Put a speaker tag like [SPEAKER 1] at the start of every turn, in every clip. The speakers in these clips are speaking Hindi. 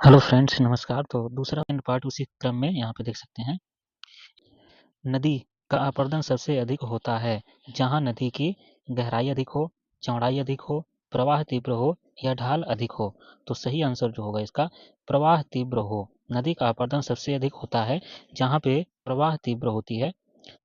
[SPEAKER 1] हेलो फ्रेंड्स, नमस्कार। तो दूसरा पार्ट उसी क्रम में यहाँ पे देख सकते हैं। नदी का अपरदन सबसे अधिक होता है जहाँ नदी की गहराई अधिक हो, चौड़ाई अधिक हो, प्रवाह तीव्र हो या ढाल अधिक हो। तो सही आंसर जो होगा इसका प्रवाह तीव्र हो। नदी का अपरदन सबसे अधिक होता है जहाँ पे प्रवाह तीव्र होती है।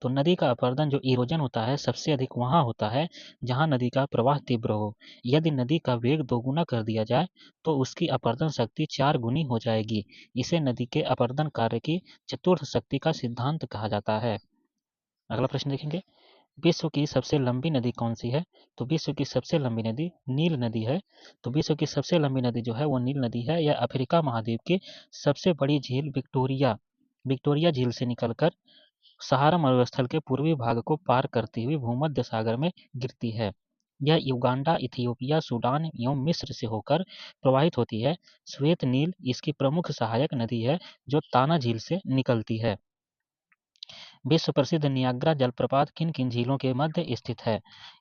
[SPEAKER 1] तो नदी का अपरदन जो इरोजन होता है सबसे अधिक वहाँ होता है जहाँ नदी का प्रवाह तीव्र हो। यदि नदी का वेग दोगुना कर दिया जाए तो उसकी अपरदन शक्ति 4 गुनी हो जाएगी। इसे नदी के अपरदन कार्य की चतुर्थ शक्ति का सिद्धांत कहा जाता है। अगला प्रश्न देखेंगे। विश्व की सबसे लंबी नदी कौन सी है? तो विश्व की सबसे लंबी नदी नील नदी है। तो विश्व की सबसे लंबी नदी जो है वो नील नदी है। यह अफ्रीका महाद्वीप की सबसे बड़ी झील विक्टोरिया विक्टोरिया झील से निकलकर सहारा मरुस्थल के पूर्वी भाग को पार करती हुई भूमध्य सागर में गिरती है। यह युगांडा, इथियोपिया, सूडान एवं मिस्र से होकर प्रवाहित होती है। श्वेत नील इसकी प्रमुख सहायक नदी है जो ताना झील से निकलती है। विश्व प्रसिद्ध नियाग्रा जलप्रपात किन किन झीलों के मध्य स्थित है?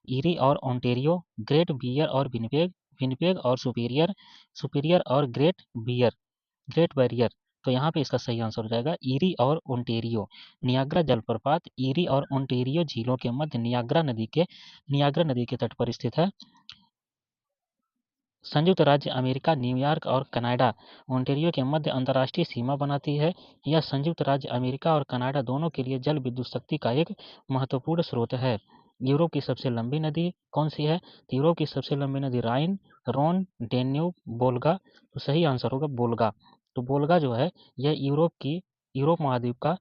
[SPEAKER 1] ईरी और ओंटेरियो, ग्रेट बियर और विनिपेग, विनिपेग और सुपीरियर, सुपीरियर और ग्रेट बैरियर। तो यहाँ पे इसका सही आंसर हो जाएगा ईरी और ओंटेरियो। नियाग्रा जलप्रपात ईरी और ओंटेरियो झीलों के मध्य नियाग्रा नदी के तट पर स्थित है। संयुक्त राज्य अमेरिका, न्यूयॉर्क और कनाडा ओंटेरियो के मध्य अंतर्राष्ट्रीय सीमा बनाती है। यह संयुक्त राज्य अमेरिका और कनाडा दोनों के लिए जल विद्युत शक्ति का एक महत्वपूर्ण स्रोत है। यूरोप की सबसे लंबी नदी कौन सी है? तो यूरोप की सबसे लंबी नदी राइन, रोन, डेन्यूब, बोल्गा। तो सही आंसर होगा बोल्गा। तो बोल्गा जो है यह यूरोप महाद्वीप का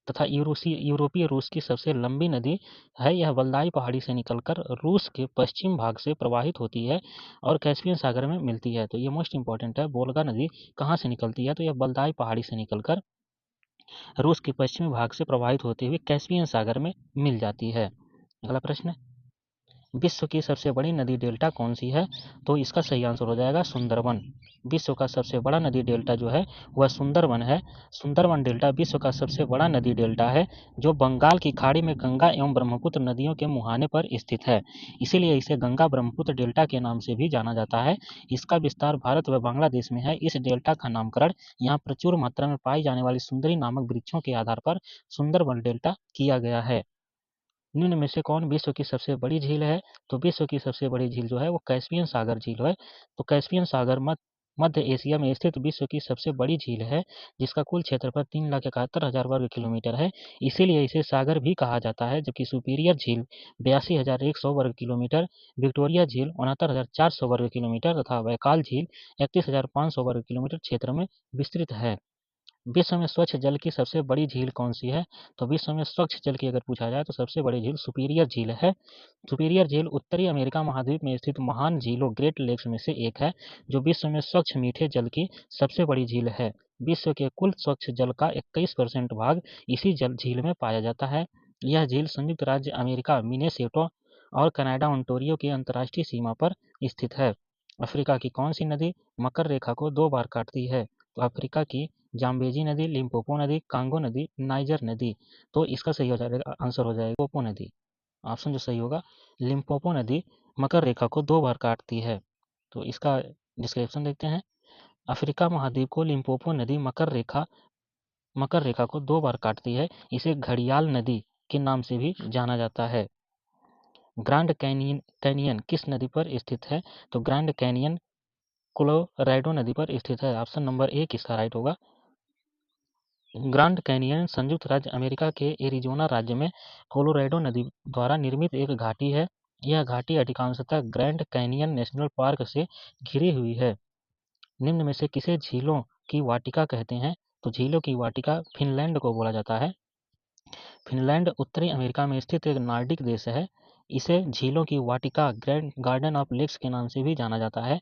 [SPEAKER 1] तथा यूरोपीय रूस की सबसे लंबी नदी है। यह वल्दाई पहाड़ी से निकलकर रूस के पश्चिम भाग से प्रवाहित होती है और कैस्पियन सागर में मिलती है। तो ये मोस्ट इंपॉर्टेंट है, वोल्गा नदी कहाँ से निकलती है? तो यह वल्दाई पहाड़ी से निकलकर रूस के पश्चिमी भाग से प्रवाहित होते हुए कैस्पियन सागर में मिल जाती है। अगला प्रश्न, विश्व की सबसे बड़ी नदी डेल्टा कौन सी है? तो इसका सही आंसर हो जाएगा सुंदरबन। विश्व का सबसे बड़ा नदी डेल्टा जो है वह सुंदरबन है। सुंदरबन डेल्टा विश्व का सबसे बड़ा नदी डेल्टा है जो बंगाल की खाड़ी में गंगा एवं ब्रह्मपुत्र नदियों के मुहाने पर स्थित है। इसीलिए इसे गंगा ब्रह्मपुत्र डेल्टा के नाम से भी जाना जाता है। इसका विस्तार भारत व बांग्लादेश में है। इस डेल्टा का नामकरण यहाँ प्रचुर मात्रा में पाई जाने वाली सुंदरी नामक वृक्षों के आधार पर सुंदरबन डेल्टा किया गया है। निम्न में से कौन विश्व की सबसे बड़ी झील है? तो विश्व की सबसे बड़ी झील जो है वो कैस्पियन सागर झील है। तो कैस्पियन सागर मध्य एशिया में स्थित विश्व की सबसे बड़ी झील है जिसका कुल क्षेत्रफल 3,71,000 वर्ग किलोमीटर है। इसीलिए इसे सागर भी कहा जाता है। जबकि सुपीरियर झील 82,100 वर्ग किलोमीटर, विक्टोरिया झील 69,400 वर्ग किलोमीटर तथा वैकाल झील 31,500 वर्ग किलोमीटर क्षेत्र में विस्तृत है। विश्व में स्वच्छ जल की सबसे बड़ी झील कौन सी है? तो विश्व में स्वच्छ जल की अगर पूछा जाए तो सबसे बड़ी झील सुपीरियर झील है। सुपीरियर झील उत्तरी अमेरिका महाद्वीप में स्थित महान झीलों ग्रेट लेक्स में से एक है जो विश्व में स्वच्छ मीठे जल की सबसे बड़ी झील है। विश्व के कुल स्वच्छ जल का 21% भाग इसी जल झील में पाया जाता है। यह झील संयुक्त राज्य अमेरिका मिनेसोटा और कनाडा ओंटारियो की अंतर्राष्ट्रीय सीमा पर स्थित है। अफ्रीका की कौन सी नदी मकर रेखा को 2 बार काटती है? तो अफ्रीका की जाम्बेजी नदी, लिम्पोपो नदी, कांगो नदी, नाइजर नदी। तो इसका सही हो जाएगा आंसर हो जाएगा लिम्पोपो नदी। ऑप्शन जो सही होगा लिम्पोपो नदी मकर रेखा को 2 बार काटती है। तो इसका डिस्क्रिप्शन देखते हैं। अफ्रीका महाद्वीप को लिम्पोपो नदी मकर रेखा को 2 बार काटती है। इसे घड़ियाल नदी के नाम से भी जाना जाता है। ग्रैंड कैनियन किस नदी पर स्थित है? तो ग्रैंड कैनियन कोलोराडो नदी पर स्थित है। ऑप्शन नंबर ए किसका राइट होगा? ग्रैंड कैनियन संयुक्त राज्य अमेरिका के एरिजोना राज्य में कोलोराडो नदी द्वारा निर्मित एक घाटी है। यह घाटी अधिकांशतः ग्रैंड कैनियन नेशनल पार्क से घिरी हुई है। निम्न में से किसे झीलों की वाटिका कहते हैं? तो झीलों की वाटिका फिनलैंड को बोला जाता है। फिनलैंड उत्तरी अमेरिका में स्थित एक नार्डिक देश है। इसे झीलों की वाटिका ग्रैंड गार्डन ऑफ लेक्स के नाम से भी जाना जाता है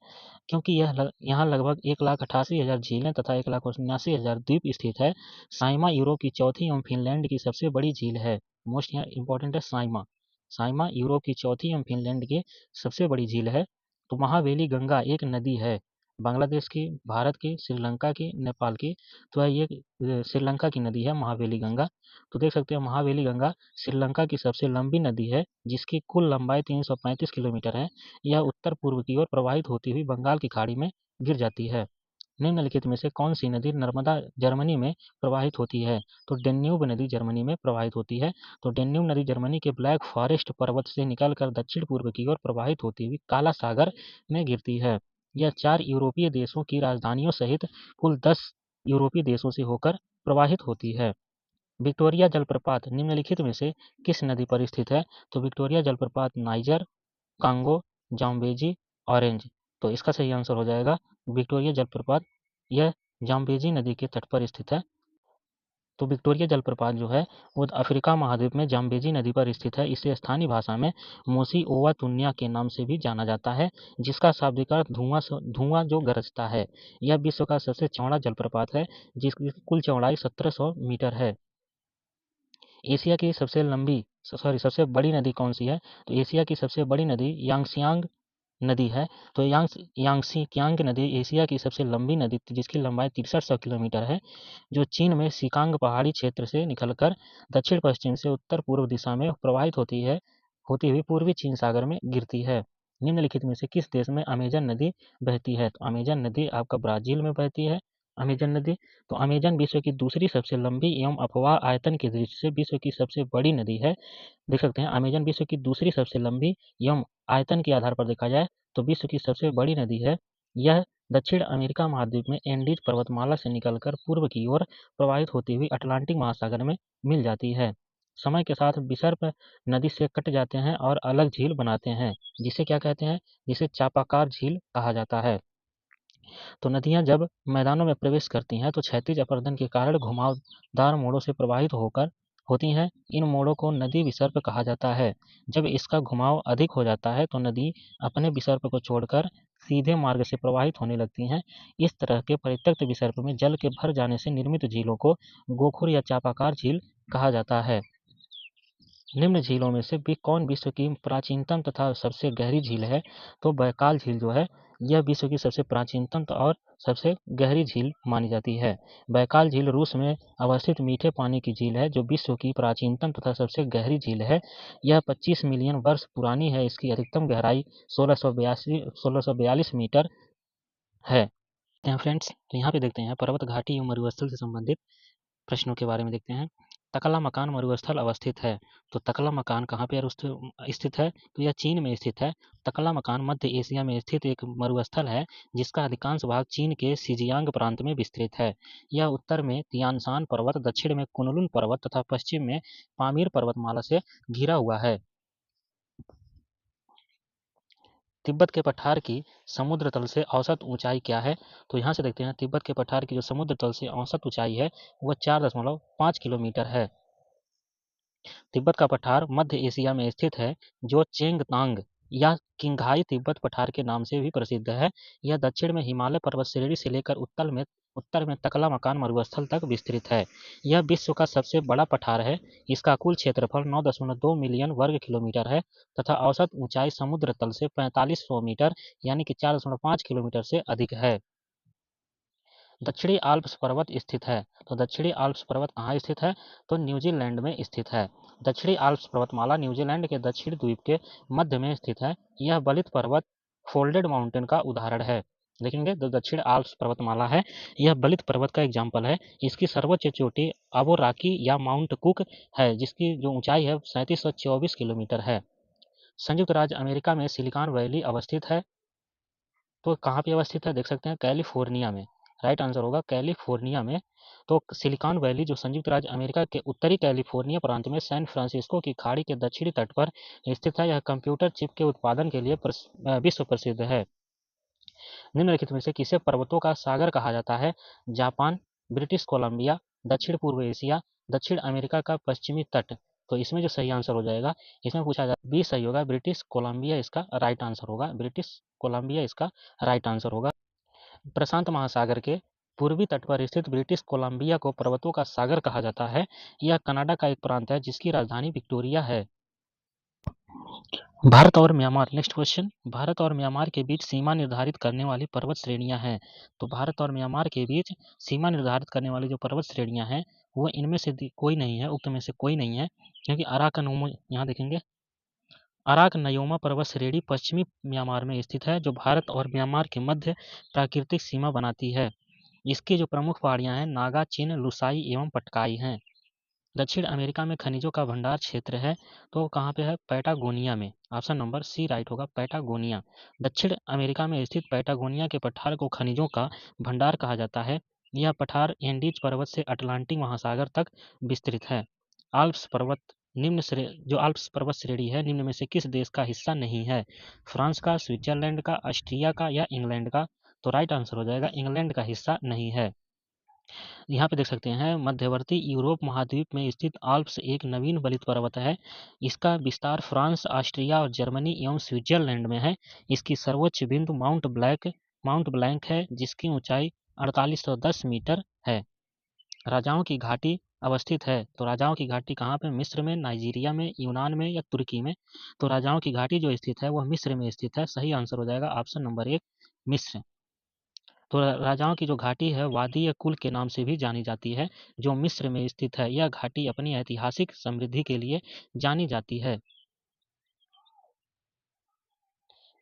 [SPEAKER 1] क्योंकि यहाँ लगभग 1,88,000 झीलें तथा 1,79,000 द्वीप स्थित है। साइमा यूरोप की चौथी एवं फिनलैंड की सबसे बड़ी झील है। मोस्ट यहाँ इंपॉर्टेंट है साइमा। साइमा यूरोप की चौथी एवं फिनलैंड की सबसे बड़ी झील है। तो महावेली गंगा एक नदी है बांग्लादेश की, भारत की, श्रीलंका की, नेपाल की। तो ये श्रीलंका की नदी है महावेली गंगा। तो देख सकते हैं महावेली गंगा श्रीलंका की सबसे लंबी नदी है जिसकी कुल लंबाई 335 किलोमीटर है। यह उत्तर पूर्व की ओर प्रवाहित होती हुई बंगाल की खाड़ी में गिर जाती है। निम्नलिखित में से कौन सी नदी नर्मदा जर्मनी में प्रवाहित होती है? तो डेन्यूब नदी जर्मनी में प्रवाहित होती है। तो डेन्यूब नदी जर्मनी के ब्लैक फॉरेस्ट पर्वत से निकलकर दक्षिण पूर्व की ओर प्रवाहित होती हुई काला सागर में गिरती है। यह 4 यूरोपीय देशों की राजधानियों सहित कुल 10 यूरोपीय देशों से होकर प्रवाहित होती है। विक्टोरिया जलप्रपात निम्नलिखित में से किस नदी पर स्थित है? तो विक्टोरिया जलप्रपात नाइजर, कांगो, जाम्बेजी, ऑरेंज। तो इसका सही आंसर हो जाएगा विक्टोरिया जलप्रपात। यह जाम्बेजी नदी के तट पर स्थित है। तो विक्टोरिया जलप्रपात जो है वो अफ्रीका महाद्वीप में जाम्बेजी नदी पर स्थित है। इसे स्थानीय भाषा में मोसी ओवा तुन्या के नाम से भी जाना जाता है, जिसका शाब्दिक अर्थ धुआं जो गरजता है। यह विश्व का सबसे चौड़ा जलप्रपात है, जिसकी कुल चौड़ाई 1700 मीटर है। एशिया की सबसे बड़ी नदी कौन सी है? तो एशिया की सबसे बड़ी नदी यांगसियांग नदी है। तो यांगसियांग नदी एशिया की सबसे लंबी नदी थी, जिसकी लंबाई 6300 किलोमीटर है, जो चीन में सिकांग पहाड़ी क्षेत्र से निकलकर दक्षिण पश्चिम से उत्तर पूर्व दिशा में प्रवाहित होती हुई पूर्वी चीन सागर में गिरती है। निम्नलिखित में से किस देश में अमेजन नदी बहती है? तो अमेजन नदी आपका ब्राजील में बहती है। अमेजन नदी, तो अमेजन विश्व की दूसरी सबसे लंबी एवं अफवाह आयतन की दृष्टि से विश्व की सबसे बड़ी नदी है। देख सकते हैं अमेजन विश्व की दूसरी सबसे लंबी एवं आयतन के आधार पर देखा जाए तो विश्व की सबसे बड़ी नदी है। यह दक्षिण अमेरिका महाद्वीप में एंडीज पर्वतमाला से निकलकर पूर्व की ओर प्रवाहित होती हुई अटलांटिक महासागर में मिल जाती है। समय के साथ विसर्प नदी से कट जाते हैं और अलग झील बनाते हैं, जिसे क्या कहते हैं? जिसे चापाकार झील कहा जाता है। तो नदियां जब मैदानों में प्रवेश करती हैं तो क्षैतिज अपरदन के कारण घुमावदार मोड़ों से प्रवाहित होकर होती हैं। इन मोड़ों को नदी विसर्प कहा जाता है। जब इसका घुमाव अधिक हो जाता है तो नदी अपने विसर्प को छोड़कर सीधे मार्ग से प्रवाहित होने लगती हैं। इस तरह के परित्यक्त विसर्प में जल के भर जाने से निर्मित झीलों को गोखुर या चापाकार झील कहा जाता है। निम्न झीलों में से भी कौन विश्व की प्राचीनतम तथा सबसे गहरी झील है? तो बैकाल झील जो है यह विश्व की सबसे प्राचीनतम और सबसे गहरी झील मानी जाती है। बैकाल झील रूस में अवस्थित मीठे पानी की झील है, जो विश्व की प्राचीनतम तथा सबसे गहरी झील है। यह 25 मिलियन वर्ष पुरानी है। इसकी अधिकतम गहराई 1642 मीटर है। फ्रेंड्स, तो यहाँ पे देखते हैं पर्वत घाटी एवं मरुस्थल से संबंधित प्रश्नों के बारे में देखते हैं। तकला मकान मरुस्थल अवस्थित है। तो तकला मकान कहाँ पे स्थित है? तो यह चीन में स्थित है। तकला मकान मध्य एशिया में स्थित एक मरुस्थल है, जिसका अधिकांश भाग चीन के शिजियांग प्रांत में विस्तृत है। यह उत्तर में तियानशान पर्वत, दक्षिण में कुनलुन पर्वत तथा पश्चिम में पामीर पर्वतमाला से घिरा हुआ है। तिब्बत के पठार की समुद्र तल से औसत ऊंचाई क्या है? तो यहाँ से देखते हैं तिब्बत के पठार की जो समुद्र तल से औसत ऊंचाई है वह 4.5 किलोमीटर है। तिब्बत का पठार मध्य एशिया में स्थित है, जो चेंगतांग या किंघाई तिब्बत पठार के नाम से भी प्रसिद्ध है। यह दक्षिण में हिमालय पर्वत श्रेणी से लेकर उत्तर में तकला मकान मरुस्थल तक विस्तृत है। यह विश्व का सबसे बड़ा पठार है। इसका कुल क्षेत्रफल 9.2 मिलियन वर्ग किलोमीटर है तथा औसत ऊंचाई समुद्र तल से 4500 मीटर यानी कि 4.5 किलोमीटर से अधिक है। दक्षिणी आल्प्स पर्वत स्थित है। तो दक्षिणी आल्प्स पर्वत कहाँ स्थित है? तो न्यूजीलैंड में स्थित है। दक्षिणी आल्प्स पर्वतमाला न्यूजीलैंड के दक्षिण द्वीप के मध्य में स्थित है। यह बलित पर्वत फोल्डेड माउंटेन का उदाहरण है। देखेंगे जो दक्षिण आल्प्स पर्वतमाला है यह बलित पर्वत का एग्जाम्पल है। इसकी सर्वोच्च चोटी अबोराकी या माउंट कुक है, जिसकी जो ऊंचाई है 3724 किलोमीटर है। संयुक्त राज्य अमेरिका में सिलिकॉन वैली अवस्थित है। तो कहाँ पे अवस्थित है? देख सकते हैं कैलिफोर्निया में। राइट आंसर होगा कैलिफोर्निया में। तो सिलिकॉन वैली जो संयुक्त राज्य अमेरिका के उत्तरी कैलिफोर्निया प्रांत में सैन फ्रांसिस्को की खाड़ी के दक्षिणी तट पर स्थित है। यह कंप्यूटर चिप के उत्पादन के लिए विश्व प्रसिद्ध है। निम्नलिखित में से किसे पर्वतों का सागर कहा जाता है? जापान, ब्रिटिश कोलंबिया, दक्षिण पूर्व एशिया, दक्षिण अमेरिका का पश्चिमी तट। तो इसमें जो सही आंसर हो जाएगा, इसमें पूछा जाए बी सही होगा, ब्रिटिश कोलंबिया इसका राइट आंसर होगा। ब्रिटिश कोलंबिया इसका राइट आंसर होगा। प्रशांत महासागर के पूर्वी तट पर स्थित ब्रिटिश कोलंबिया को पर्वतों का सागर कहा जाता है। यह कनाडा का एक प्रांत है जिसकी राजधानी विक्टोरिया है। भारत और म्यांमार, नेक्स्ट क्वेश्चन। भारत और म्यांमार के बीच सीमा निर्धारित करने वाली पर्वत श्रेणियां हैं। तो भारत और म्यांमार के बीच सीमा निर्धारित करने वाली जो पर्वत श्रेणियां हैं वो इनमें से कोई नहीं है, उक्त में से कोई नहीं है, क्योंकि अराकनोमो यहाँ देखेंगे अराकनयोमा पर्वत श्रेणी पश्चिमी म्यांमार में स्थित है, जो भारत और म्यांमार के मध्य प्राकृतिक सीमा बनाती है। इसकी जो प्रमुख पहाड़ियां हैं नागा, चिन, लुसाई एवं पटकाई हैं। दक्षिण अमेरिका में खनिजों का भंडार क्षेत्र है तो कहाँ पे है? पैटागोनिया में। ऑप्शन नंबर सी राइट होगा, पैटागोनिया। दक्षिण अमेरिका में स्थित पैटागोनिया के पठार को खनिजों का भंडार कहा जाता है। यह पठार एंडीज पर्वत से अटलांटिक महासागर तक विस्तृत है। आल्प्स पर्वत जो आल्प्स पर्वत श्रेणी है निम्न में से किस देश का हिस्सा नहीं है? फ्रांस का, स्विट्जरलैंड का, ऑस्ट्रिया का या इंग्लैंड का? तो राइट आंसर हो जाएगा इंग्लैंड का हिस्सा नहीं है। यहाँ पे देख सकते हैं मध्यवर्ती यूरोप महाद्वीप में स्थित आल्प्स एक नवीन बलित पर्वत है। इसका विस्तार फ्रांस, ऑस्ट्रिया और जर्मनी एवं स्विट्जरलैंड में है। इसकी सर्वोच्च बिंदु माउंट ब्लैंक है जिसकी ऊंचाई 4810 मीटर है। राजाओं की घाटी अवस्थित है तो राजाओं की घाटी कहाँ पे? मिस्र में, नाइजीरिया में, यूनान में या तुर्की में? तो राजाओं की घाटी जो स्थित है वह मिस्र में स्थित है। सही आंसर हो जाएगा ऑप्शन नंबर 1 मिस्र। तो राजाओं की जो घाटी है वादी कुल के नाम से भी जानी जाती है जो मिस्र में स्थित है। यह घाटी अपनी ऐतिहासिक समृद्धि के लिए जानी जाती है।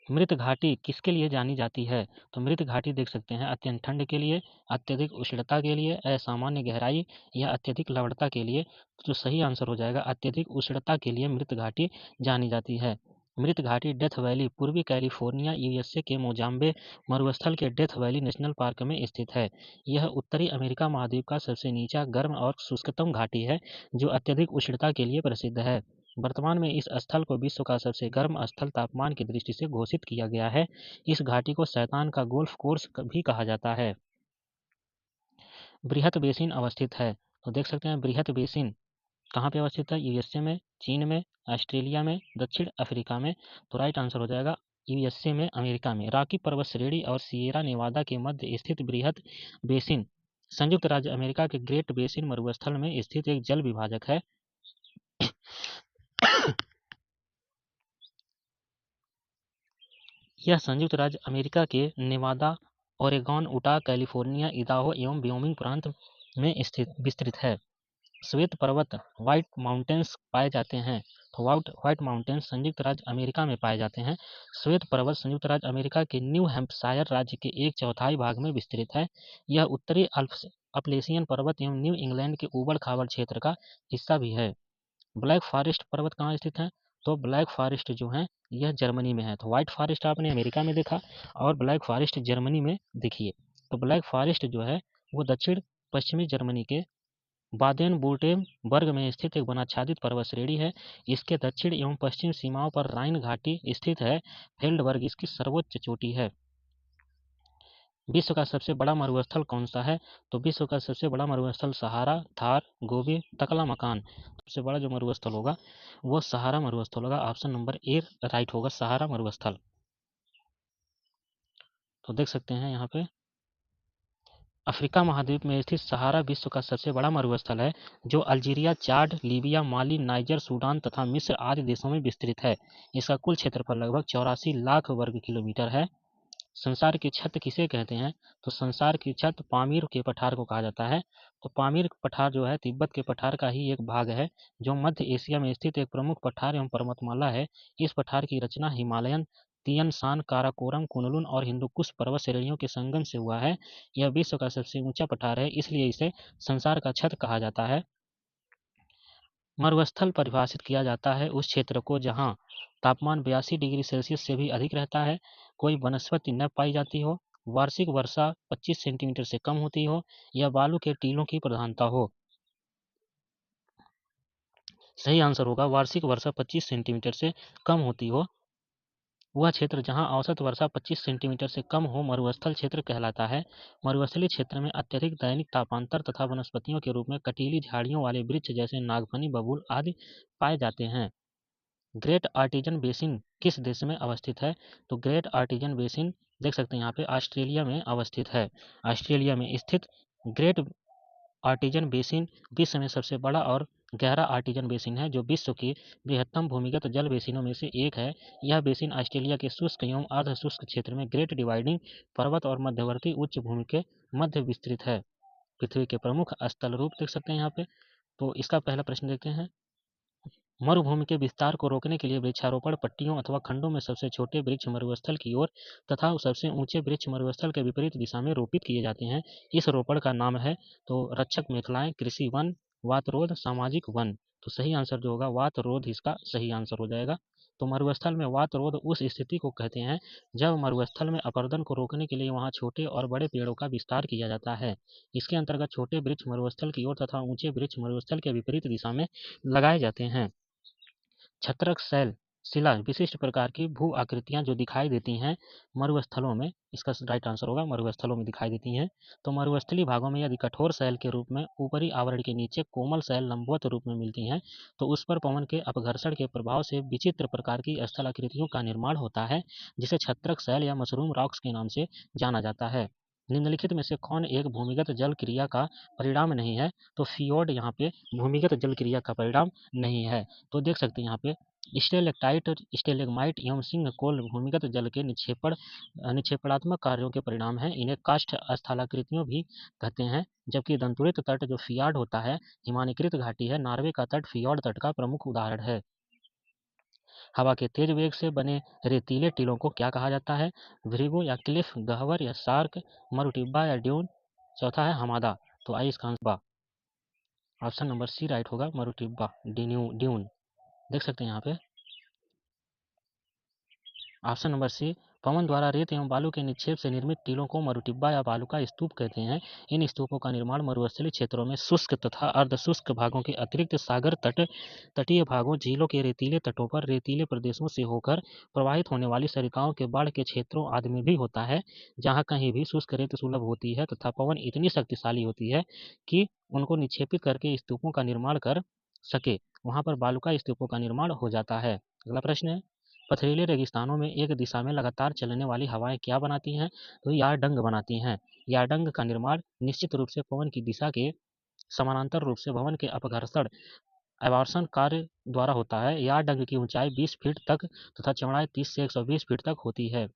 [SPEAKER 1] मृत घाटी किसके लिए जानी जाती है? तो मृत घाटी देख सकते हैं अत्यंत ठंड के लिए, अत्यधिक उष्णता के लिए, असामान्य गहराई या अत्यधिक लवणता के लिए। तो जो सही आंसर हो जाएगा अत्यधिक उष्णता के लिए मृत घाटी जानी जाती है। मृत घाटी डेथ वैली पूर्वी कैलिफोर्निया यूएसए के मोजाम्बे मरुस्थल के डेथ वैली नेशनल पार्क में स्थित है। यह उत्तरी अमेरिका महाद्वीप का सबसे नीचा गर्म और शुष्कतम घाटी है जो अत्यधिक उष्णता के लिए प्रसिद्ध है। वर्तमान में इस स्थल को विश्व का सबसे गर्म स्थल तापमान की दृष्टि से घोषित किया गया है। इस घाटी को शैतान का गोल्फ कोर्स भी कहा जाता है। बृहत बेसिन अवस्थित है तो देख सकते हैं बृहत बेसिन कहाँ पे अवस्थित है? यूएसए में, चीन में, ऑस्ट्रेलिया में, दक्षिण अफ्रीका में? तो राइट आंसर हो जाएगा यूएसए में, अमेरिका में। रॉकी पर्वत श्रेणी और सिएरा नेवादा के मध्य स्थित बृहत बेसिन संयुक्त राज्य अमेरिका के ग्रेट बेसिन मरुस्थल में स्थित एक जल विभाजक है। यह संयुक्त राज्य अमेरिका के Nevada, Oregon, Utah, California, Idaho एवं व्योमिंग प्रांत में स्थित विस्तृत है। श्वेत पर्वत व्हाइट माउंटेन्स पाए जाते हैं तो व्हाइट माउंटेन्स संयुक्त राज्य अमेरिका में पाए जाते हैं। श्वेत पर्वत संयुक्त राज्य अमेरिका के न्यू हैम्पशायर राज्य के 1/4 भाग में विस्तृत है। यह उत्तरी अपलेशियन पर्वत एवं न्यू इंग्लैंड के ऊबड़ खाबड़ क्षेत्र का हिस्सा भी है। ब्लैक फॉरेस्ट पर्वत कहाँ स्थित है? तो ब्लैक फॉरेस्ट जो है यह जर्मनी में है। तो व्हाइट फॉरेस्ट आपने अमेरिका में देखा और ब्लैक फॉरेस्ट जर्मनी में देखिए। तो ब्लैक फॉरेस्ट जो है वो दक्षिण पश्चिमी जर्मनी के बादेन बूर्टेनबर्ग में स्थित एक वनाच्छादित पर्वत श्रेणी है। इसके दक्षिण एवं पश्चिम सीमाओं पर राइन घाटी स्थित है। फेल्डबर्ग इसकी सर्वोच्च चोटी है। विश्व का सबसे बड़ा मरुस्थल कौन सा है? तो विश्व का सबसे बड़ा मरुस्थल सहारा, थार, गोबी, तकला मकान। सबसे बड़ा जो मरुस्थल होगा वो सहारा मरुस्थल होगा। ऑप्शन नंबर ए राइट होगा, सहारा मरुस्थल। तो देख सकते हैं यहाँ पे अफ्रीका महाद्वीप में स्थित सहारा विश्व का सबसे बड़ा मरुस्थल है जो अल्जीरिया, चाड, लीबिया, माली, नाइजर, सूडान तथा मिस्र आदि देशों में विस्तृत है। इसका कुल क्षेत्रफल लगभग 84 लाख वर्ग किलोमीटर है। संसार की छत किसे कहते हैं? तो संसार की छत पामीर के पठार को कहा जाता है। तो पामीर पठार जो है तिब्बत के पठार का ही एक भाग है जो मध्य एशिया में स्थित एक प्रमुख पठार एवं पर्वतमाला है। इस पठार की रचना हिमालयन, तियन शान, काराकोरम, कुनलुन और हिंदुकुश पर्वत श्रेणियों के संगम से हुआ है। यह विश्व का सबसे ऊंचा पठार है इसलिए इसे संसार का छत कहा जाता है। मरुस्थल परिभाषित किया जाता है उस क्षेत्र को जहाँ तापमान 82 डिग्री सेल्सियस से भी अधिक रहता है, कोई वनस्पति न पाई जाती हो, वार्षिक वर्षा 25 सेंटीमीटर से कम होती हो या बालू के टीलों की प्रधानता हो। सही आंसर होगा वार्षिक वर्षा 25 सेंटीमीटर से कम होती हो। वह क्षेत्र जहां औसत वर्षा 25 सेंटीमीटर से कम हो मरुस्थल क्षेत्र कहलाता है। मरुस्थलीय क्षेत्र में अत्यधिक दैनिक तापांतर तथा वनस्पतियों के रूप में कटीली झाड़ियों वाले वृक्ष जैसे नागफनी, बबूल आदि पाए जाते हैं। ग्रेट आर्टिजन बेसिन किस देश में अवस्थित है? तो ग्रेट आर्टिजन बेसिन देख सकते हैं यहाँ पे ऑस्ट्रेलिया में अवस्थित है। ऑस्ट्रेलिया में स्थित ग्रेट आर्टिजन बेसिन विश्व में सबसे बड़ा और गहरा आर्टिजन बेसिन है जो विश्व की बृहत्तम भूमिगत जल बेसिनों में से एक है। यह बेसिन ऑस्ट्रेलिया के शुष्क एवं अर्ध शुष्क क्षेत्र में ग्रेट डिवाइडिंग पर्वत और मध्यवर्ती उच्च भूमि के मध्य विस्तृत है। पृथ्वी के प्रमुख स्थल रूप देख सकते हैं यहाँ पे। तो इसका पहला प्रश्न देखते हैं। मरुभूमि के विस्तार को रोकने के लिए वृक्षारोपण पट्टियों अथवा खंडों में सबसे छोटे वृक्ष मरुस्थल की ओर तथा सबसे ऊंचे वृक्ष मरुस्थल के विपरीत दिशा में रोपित किए जाते हैं। इस रोपण का नाम है तो रक्षक मेखलाएं, कृषि वन, वातरोध, सामाजिक वन। तो सही आंसर जो होगा वातरोध इसका सही आंसर हो जाएगा। तो मरुस्थल में वातरोध उस स्थिति को कहते हैं जब मरुस्थल में अपरदन को रोकने के लिए वहां छोटे और बड़े पेड़ों का विस्तार किया जाता है। इसके अंतर्गत छोटे वृक्ष मरुस्थल की ओर तथा ऊंचे वृक्ष मरुस्थल के विपरीत दिशा में लगाए जाते हैं। छत्रक शैल शिला विशिष्ट प्रकार की भू आकृतियां जो दिखाई देती हैं मरुस्थलों में, इसका राइट आंसर होगा मरुस्थलों में दिखाई देती हैं। तो मरुस्थलीय भागों में यदि कठोर शैल के रूप में ऊपरी आवरण के नीचे कोमल शैल लंबवत रूप में मिलती हैं, तो उस पर पवन के अपघर्षण के प्रभाव से विचित्र प्रकार की स्थल आकृतियों का निर्माण होता है, जिसे छत्रक शैल या मशरूम रॉक्स के नाम से जाना जाता है। निम्नलिखित में से कौन एक भूमिगत जल क्रिया का परिणाम नहीं है? तो फियोर्ड यहाँ पे भूमिगत जल क्रिया का परिणाम नहीं है। तो देख सकते हैं यहाँ पे स्टेलेक्टाइट, स्टेलेग्माइट एवं सिंह कोल भूमिगत जल के निक्षेपणात्मक कार्यों के परिणाम हैं। इन्हें काष्ठ स्थलाकृतियों भी कहते हैं। जबकि दंतुरित तट जो फियार्ड होता है, हिमानीकृत घाटी है, नॉर्वे का तट फियोर्ड तट का प्रमुख उदाहरण है। हवा के तेज वेग से बने रेतीले टीलों को क्या कहा जाता है? भृगु या क्लिफ, गहवर या शार्क, मरुटिब्बा या ड्यून। चौथा है हमादा। तो आइए इसका answer option number C right होगा, मरुटिब्बा ड्यून। देख सकते हैं यहाँ पे ऑप्शन नंबर सी, पवन द्वारा रेत एवं बालू के निक्षेप से निर्मित टीलों को मरुटिब्बा या बालू का स्तूप कहते हैं। इन स्तूपों का निर्माण मरुस्थलीय क्षेत्रों में शुष्क तथा अर्धशुष्क भागों के अतिरिक्त सागर तटीय भागों, झीलों के रेतीले तटों पर, रेतीले प्रदेशों से होकर प्रवाहित होने वाली सरिताओं के बाढ़ के क्षेत्रों आदि में भी होता है, जहाँ कहीं भी शुष्क रेत सुलभ होती है तथा पवन इतनी शक्तिशाली होती है कि उनको निक्षेपित करके स्तूपों का निर्माण कर सके, वहां पर बालू का स्तूपों का निर्माण हो जाता है। अगला प्रश्न है, पथरीले रेगिस्तानों में एक दिशा में लगातार चलने वाली हवाएं क्या बनाती हैं? तो यारडंग बनाती हैं। यारडंग का निर्माण निश्चित रूप से पवन की दिशा के समानांतर रूप से भवन के अपघर्षण अवार्षण कार्य द्वारा होता है। यारडंग की ऊंचाई 20 फीट तक तथा चौड़ाई 30 से 120 फीट तक होती है।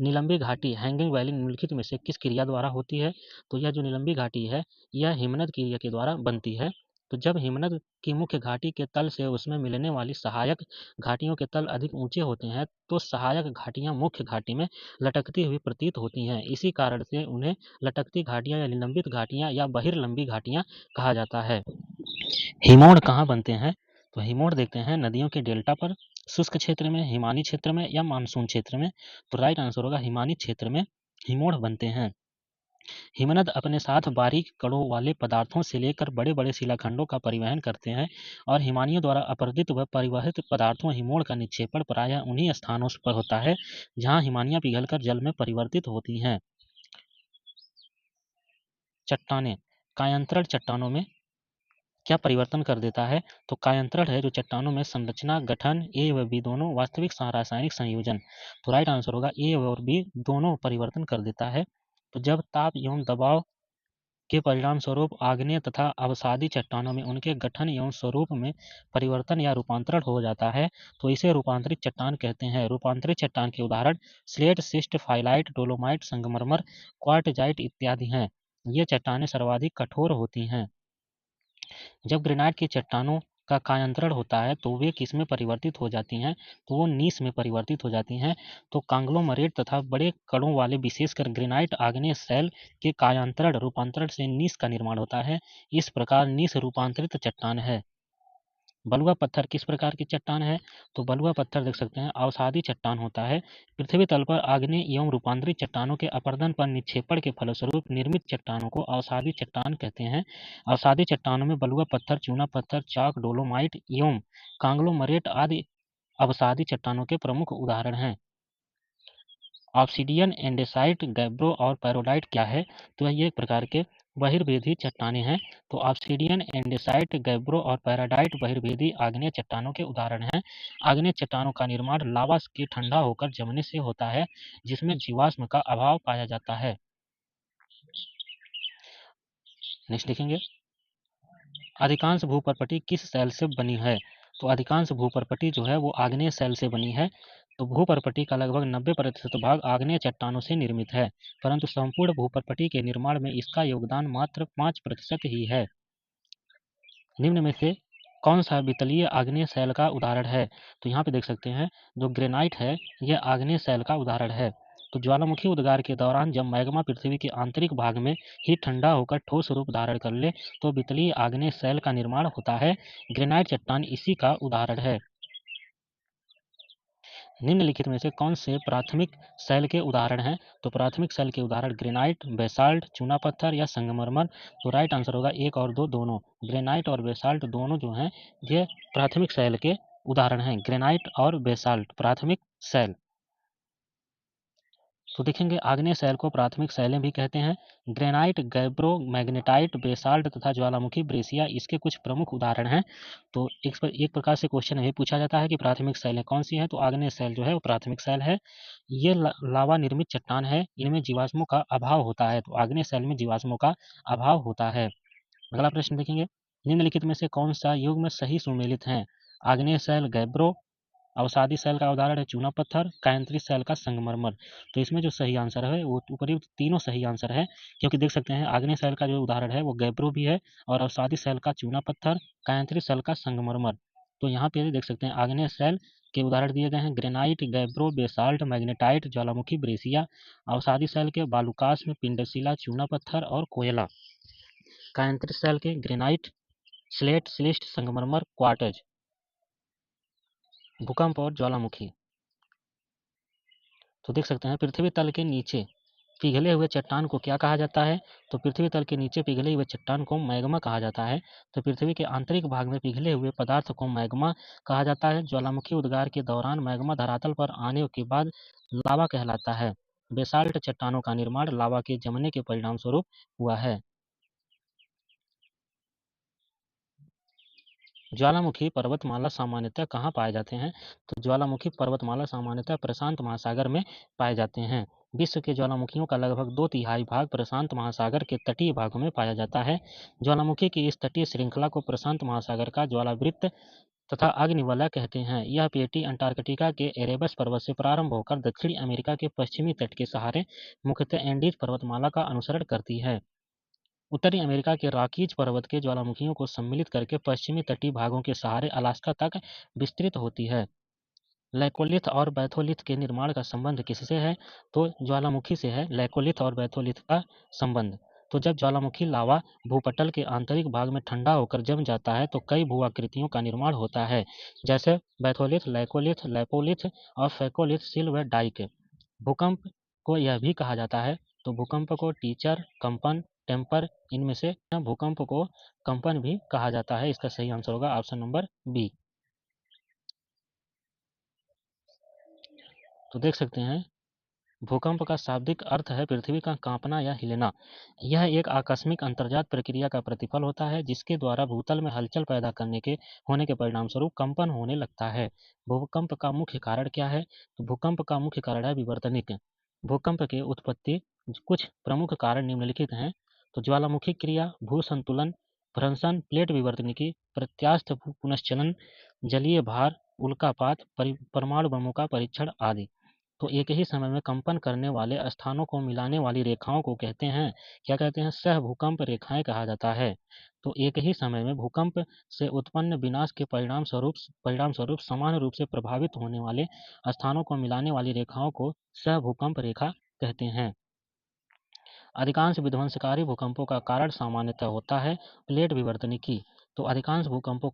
[SPEAKER 1] नीलंबी घाटी हैंगिंग वैली निम्नलिखित में से किस क्रिया द्वारा होती है? तो यह जो नीलंबी घाटी है, यह हिमनद क्रिया के द्वारा बनती है। तो जब हिमनद की मुख्य घाटी के तल से उसमें मिलने वाली सहायक घाटियों के तल अधिक ऊंचे होते हैं, तो सहायक घाटियां मुख्य घाटी में लटकती हुई प्रतीत होती हैं। इसी कारण से उन्हें लटकती घाटियां या निलंबित घाटियां या बहिर्लंबी घाटियां कहा जाता है। हिमोड़ कहाँ बनते हैं? तो हिमोड़ देखते हैं नदियों के डेल्टा पर, शुष्क क्षेत्र में, हिमानी क्षेत्र में या मानसून क्षेत्र में। तो राइट आंसर होगा हिमानी क्षेत्र में हिमोड़ बनते हैं। हिमनद अपने साथ बारीक कणों वाले पदार्थों से लेकर बड़े बड़े शिलाखंडों का परिवहन करते हैं और हिमानियों द्वारा अपरदित व परिवहित पदार्थों हिमोड़ का निक्षेपण प्रायः उन्हीं स्थानों पर होता है जहां हिमानियां पिघलकर जल में परिवर्तित होती हैं। चट्टानें कायांतरण चट्टानों में क्या परिवर्तन कर देता है? तो कायांतरण है जो चट्टानों में संरचना गठन ए व बी दोनों वास्तविक रासायनिक संयोजन। तो राइट आंसर होगा ए और बी दोनों परिवर्तन कर देता है। तो जब ताप एवं दबाव के परिणाम स्वरूप आग्नेय तथा अवसादी चट्टानों में उनके गठन एवं स्वरूप में परिवर्तन या रूपांतरण हो जाता है, तो इसे रूपांतरित चट्टान कहते हैं। रूपांतरित चट्टान के उदाहरण स्लेट, सिस्ट, फाइलाइट, डोलोमाइट, संगमरमर, क्वार्टजाइट इत्यादि हैं। ये चट्टानें सर्वाधिक कठोर होती हैं। जब ग्रेनाइट की चट्टानों का कायांतरण होता है तो वे किसमें परिवर्तित हो जाती हैं? तो वो नीस में परिवर्तित हो जाती हैं। तो कांग्लोमरेट तथा बड़े कणों वाले विशेषकर ग्रेनाइट आग्नेय शैल के कायांतरण रूपांतरण से नीस का निर्माण होता है। इस प्रकार नीस रूपांतरित चट्टान है। बलुआ पत्थर किस प्रकार की चट्टान है? तो बलुआ पत्थर देख सकते हैं अवसादी चट्टान होता है। पृथ्वी तल पर आग्नेय एवं रूपांतरित चट्टानों के अपरदन पर निक्षेपण के फलस्वरूप निर्मित चट्टानों को अवसादी चट्टान कहते हैं। अवसादी चट्टानों में बलुआ पत्थर, चूना पत्थर, चाक, डोलोमाइट एवं कांग्लोमरेट आदि अवसादी चट्टानों के प्रमुख उदाहरण हैं। ऑब्सीडियन, एंडेसाइट, गैब्रो और पैरोडाइट क्या है? तो ये एक प्रकार के बहिर्वेदी चट्टानें हैं। तो ऑब्सीडियन, एंडेसाइट, गैब्रो और पैराडाइट बहिर्वेदी आग्नेय चट्टानों के उदाहरण हैं। आग्नेय चट्टानों का निर्माण लावा के ठंडा होकर जमने से होता है, जिसमें जीवाश्म का अभाव पाया जाता है। नेक्स्ट देखेंगे, अधिकांश भूपर्पटी किस शैल से बनी है? तो अधिकांश भूपर्पटी जो है वो आग्नेय शैल से बनी है। तो भूपर्पटी का लगभग 90% भाग आग्नेय चट्टानों से निर्मित है, परंतु संपूर्ण भूपर्पटी के निर्माण में इसका योगदान मात्र 5% ही है। निम्न में से कौन सा वितलीय आग्नेय शैल का उदाहरण है? तो यहाँ पे देख सकते हैं जो ग्रेनाइट है यह आग्नेय शैल का उदाहरण है। तो ज्वालामुखी उद्गार के दौरान जब मैग्मा पृथ्वी के आंतरिक भाग में ही ठंडा होकर ठोस रूप धारण कर ले तो वितलीय आग्नेय शैल का निर्माण होता है। ग्रेनाइट चट्टान इसी का उदाहरण है। निम्नलिखित में से कौन से प्राथमिक शैल के उदाहरण हैं? तो प्राथमिक शैल के उदाहरण ग्रेनाइट, बेसाल्ट, चूना पत्थर या संगमरमर। तो राइट आंसर होगा 1 और 2 दोनों। ग्रेनाइट और बेसाल्ट दोनों जो हैं ये प्राथमिक शैल के उदाहरण हैं। ग्रेनाइट और बेसाल्ट प्राथमिक शैल। तो देखेंगे आग्नेय शैल को प्राथमिक शैलें भी कहते हैं। ग्रेनाइट, गैब्रो, मैग्नेटाइट, बेसाल्ट तथा ज्वालामुखी ब्रेसिया इसके कुछ प्रमुख उदाहरण हैं। तो एक प्रकार से क्वेश्चन ये पूछा जाता है कि प्राथमिक शैलें कौन सी हैं? तो आग्नेय शैल जो है वो प्राथमिक शैल है। ये लावा निर्मित चट्टान है, इनमें जीवाश्मों का अभाव होता है। तो आग्नेय शैल में जीवाश्मों का अभाव होता है। अगला प्रश्न देखेंगे, निम्नलिखित में से कौन सा युग्म सही सुमेलित है? आग्नेय शैल गैब्रो, अवसादी शैल का उदाहरण है चूना पत्थर, कायांतरित शैल का संगमरमर। तो इसमें जो सही आंसर है वो उपयुक्त तीनों सही आंसर है, क्योंकि देख सकते हैं आग्नेय शैल का जो उदाहरण है वो गैब्रो भी है और अवसादी शैल का चूना पत्थर, कायांतरित शैल का संगमरमर। तो यहाँ पे देख सकते हैं आग्नेय शैल के उदाहरण दिए गए हैं ग्रेनाइट, गैब्रो, बेसाल्ट, मैग्नेटाइट, ज्वालामुखी ब्रेसिया। अवसादी शैल के बालूकास में पिंडशिला, चूना पत्थर और कोयला। कायांतरित शैल के ग्रेनाइट, स्लेट, सिलिस्ट, संगमरमर, क्वार्टज। भूकंप और ज्वालामुखी। तो देख सकते हैं पृथ्वी तल के नीचे पिघले हुए चट्टान को क्या कहा जाता है? तो पृथ्वी तल के नीचे पिघले हुए चट्टान को मैग्मा कहा जाता है। तो पृथ्वी के आंतरिक भाग में पिघले हुए पदार्थ को मैग्मा कहा जाता है। ज्वालामुखी उद्गार के दौरान मैग्मा धरातल पर आने के बाद लावा कहलाता है। बेसाल्ट चट्टानों का निर्माण लावा के जमने के परिणाम स्वरूप हुआ है। ज्वालामुखी पर्वतमाला सामान्यतः कहाँ पाए जाते हैं? तो ज्वालामुखी पर्वतमाला सामान्यतः प्रशांत महासागर में पाए जाते हैं। विश्व के ज्वालामुखियों का लगभग 2/3 भाग प्रशांत महासागर के तटीय भागों में पाया जाता है। ज्वालामुखी की इस तटीय श्रृंखला को प्रशांत महासागर का ज्वालावृत्त तथा अग्निवलय कहते हैं। यह पेटी अंटार्कटिका के एरेबस पर्वत से प्रारंभ होकर दक्षिणी अमेरिका के पश्चिमी तट के सहारे मुख्यतः एंडीज पर्वतमाला का अनुसरण करती है। उत्तरी अमेरिका के रॉकीज पर्वत के ज्वालामुखियों को सम्मिलित करके पश्चिमी तटीय भागों के सहारे अलास्का तक विस्तृत होती है। लैकोलिथ और बैथोलिथ के निर्माण का संबंध किससे है? तो ज्वालामुखी से है लैकोलिथ और बैथोलिथ का संबंध। तो जब ज्वालामुखी लावा भूपटल के आंतरिक भाग में ठंडा होकर जम जाता है तो कई भू-आकृतियों का निर्माण होता है, जैसे बैथोलिथ, लैकोलिथ, लैपोलिथ और फैकोलिथ, सिल व डाइक। भूकंप को यह भी कहा जाता है। तो भूकंप को टीचर, कंपन, टेम्पर, इनमें से भूकंप को कंपन भी कहा जाता है। इसका सही आंसर होगा ऑप्शन नंबर बी। तो देख सकते हैं भूकंप का शाब्दिक अर्थ है पृथ्वी का कांपना या हिलना। यह एक आकस्मिक अंतर्जात प्रक्रिया का प्रतिफल होता है जिसके द्वारा भूतल में हलचल पैदा होने के परिणाम स्वरूप कंपन होने लगता है। भूकंप का मुख्य कारण क्या है? तो भूकंप का मुख्य कारण है विवर्तनिक। भूकंप के उत्पत्ति कुछ प्रमुख कारण निम्नलिखित हैं। तो ज्वालामुखी क्रिया, भू संतुलन, भ्रंशन, प्लेट विवर्तनिकी, प्रत्यास्थ पुनश्चलन, जलीय भार, उल्कापात, परमाणु बमों का परीक्षण आदि। तो एक ही समय में कंपन करने वाले स्थानों को मिलाने वाली रेखाओं को कहते हैं, क्या कहते हैं? सह भूकंप रेखाएं कहा जाता है। तो एक ही समय में भूकंप से उत्पन्न विनाश के परिणाम स्वरूप समान रूप से प्रभावित होने वाले स्थानों को मिलाने वाली रेखाओं को सह भूकंप रेखा कहते हैं। अधिकांश विध्वंसकारी भूकंपों का कारण सामान्यतः होता है प्लेट विवर्तनिकी। तो अधिकांश भूकंपों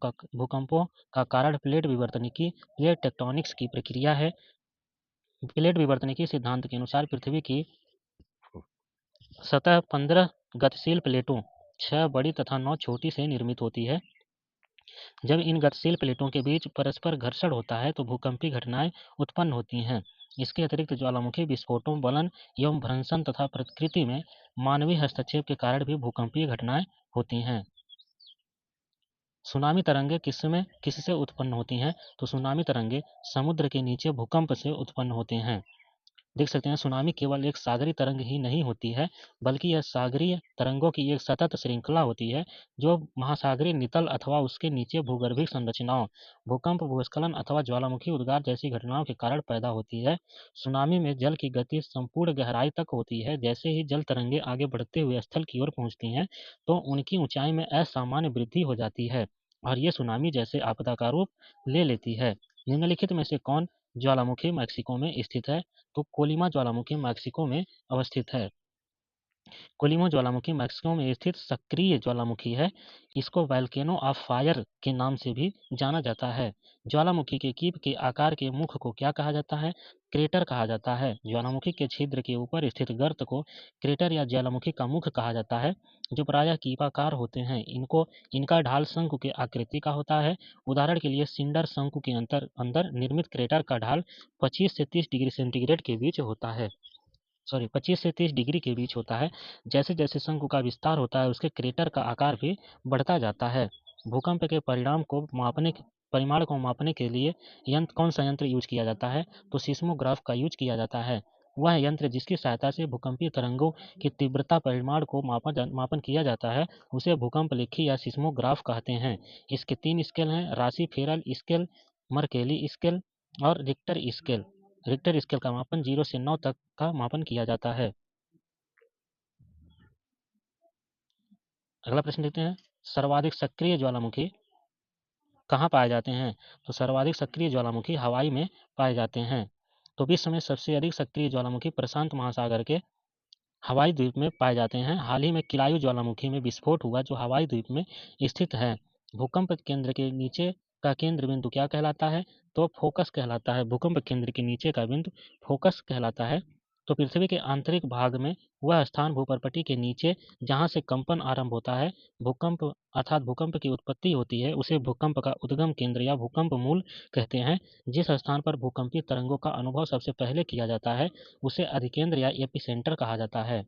[SPEAKER 1] का कारण प्लेट विवर्तनिकी, प्लेट टेक्टोनिक्स की प्रक्रिया है। प्लेट विवर्तनिकी सिद्धांत के अनुसार पृथ्वी की सतह 15 गतिशील प्लेटों, 6 बड़ी तथा 9 छोटी से निर्मित होती है। जब इन गतिशील प्लेटों के बीच परस्पर घर्षण होता है तो भूकंपीय घटनाएं उत्पन्न होती हैं। इसके अतिरिक्त ज्वालामुखी विस्फोटों, वलन एवं भ्रंशन तथा प्रकृति में मानवीय हस्तक्षेप के कारण भी भूकंपीय घटनाएं होती हैं। सुनामी तरंगे किससे उत्पन्न होती हैं? तो सुनामी तरंगे समुद्र के नीचे भूकंप से उत्पन्न होते हैं। देख सकते हैं सुनामी केवल एक सागरीय तरंग ही नहीं होती है, बल्कि यह सागरीय तरंगों की एक सतत श्रृंखला होती है जो महासागरीय नितल अथवा उसके नीचे भूगर्भिक संरचनाओं, भूकंप, भूस्खलन अथवा ज्वालामुखी उद्गार जैसी घटनाओं के कारण पैदा होती है। सुनामी में जल की गति संपूर्ण गहराई तक होती है। जैसे ही जल तरंगे आगे बढ़ते हुए स्थल की ओर पहुंचती हैं तो उनकी ऊंचाई में असामान्य वृद्धि हो जाती है। और ये सुनामी जैसे आपदा का रूप ले लेती है। निम्नलिखित में से कौन ज्वालामुखी मैक्सिको में स्थित है? तो कोलिमा ज्वालामुखी मैक्सिको में अवस्थित है। कोलिमा ज्वालामुखी मैक्सिको में स्थित सक्रिय ज्वालामुखी है। इसको वोल्केनो ऑफ फायर के नाम से भी जाना जाता है। ज्वालामुखी के कीप के आकार के मुख को क्या कहा जाता है? क्रेटर कहा जाता है। ज्वालामुखी के छिद्र के ऊपर स्थित गर्त को क्रेटर या ज्वालामुखी का मुख कहा जाता है, जो प्रायः कीपाकार होते हैं। इनका ढाल शंकु के आकृति का होता है। उदाहरण के लिए सिंडर शंकु के अंदर निर्मित क्रेटर का ढाल 25 से 30 डिग्री सेंटीग्रेड के बीच होता है। 25 से 30 डिग्री के बीच होता है। जैसे जैसे शंकु का विस्तार होता है, उसके क्रेटर का आकार भी बढ़ता जाता है। भूकंप के परिमाण को मापने के लिए कौन सा यंत्र यूज किया जाता है? तो सिस्मोग्राफ का यूज किया जाता है। वह यंत्र जिसकी सहायता से भूकंपीय तरंगों की तीव्रता परिमाण को मापन किया जाता है, उसे भूकंप लेखी या सिस्मोग्राफ कहते हैं। इसके 3 स्केल हैं: राशि फेरल स्केल, मर्केली स्केल और रिक्टर स्केल। रिक्टर स्केल का मापन 0 से 9 तक का मापन किया जाता है। अगला प्रश्न देखते हैं, सर्वाधिक सक्रिय ज्वालामुखी कहाँ पाए जाते हैं? तो सर्वाधिक सक्रिय ज्वालामुखी हवाई में पाए जाते हैं। तो विश्व में सबसे अधिक सक्रिय ज्वालामुखी प्रशांत महासागर के हवाई द्वीप में पाए जाते हैं। हाल ही में किलायू ज्वालामुखी में विस्फोट हुआ, जो हवाई द्वीप में स्थित है। भूकंप केंद्र के नीचे का केंद्र बिंदु क्या कहलाता है? तो फोकस कहलाता है। भूकंप केंद्र के नीचे का बिंदु फोकस कहलाता है। तो पृथ्वी के आंतरिक भाग में वह स्थान भूपर्पटी के नीचे जहाँ से कंपन आरंभ होता है, भूकंप अर्थात भूकंप की उत्पत्ति होती है, उसे भूकंप का उद्गम केंद्र या भूकंप मूल कहते हैं। जिस स्थान पर भूकंपीय तरंगों का अनुभव सबसे पहले किया जाता है, उसे अधिकेंद्र या एपिसेंटर कहा जाता है।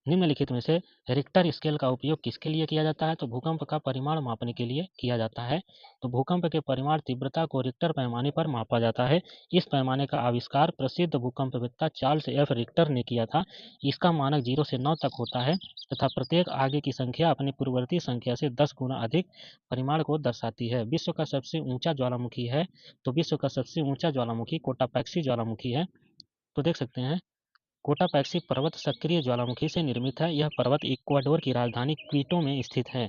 [SPEAKER 1] निम्नलिखित में से रिक्टर स्केल का उपयोग किसके लिए किया जाता है? तो भूकंप का परिमाण मापने के लिए किया जाता है। तो भूकंप के परिमाण तीव्रता को रिक्टर पैमाने पर मापा जाता है। इस पैमाने का आविष्कार प्रसिद्ध भूकंपवेत्ता चार्ल्स एफ रिक्टर ने किया था। इसका मानक 0 से 9 तक होता है तथा प्रत्येक आगे की संख्या अपनी पूर्ववर्ती संख्या से 10 गुना अधिक परिमाण को दर्शाती है। विश्व का सबसे ऊंचा ज्वालामुखी है, तो विश्व का सबसे ऊंचा ज्वालामुखी कोटापैक्सी ज्वालामुखी है। तो देख सकते हैं, कोटापैक्सी पर्वत सक्रिय ज्वालामुखी से निर्मित है। यह पर्वत इक्वाडोर की राजधानी क्वीटो में स्थित है।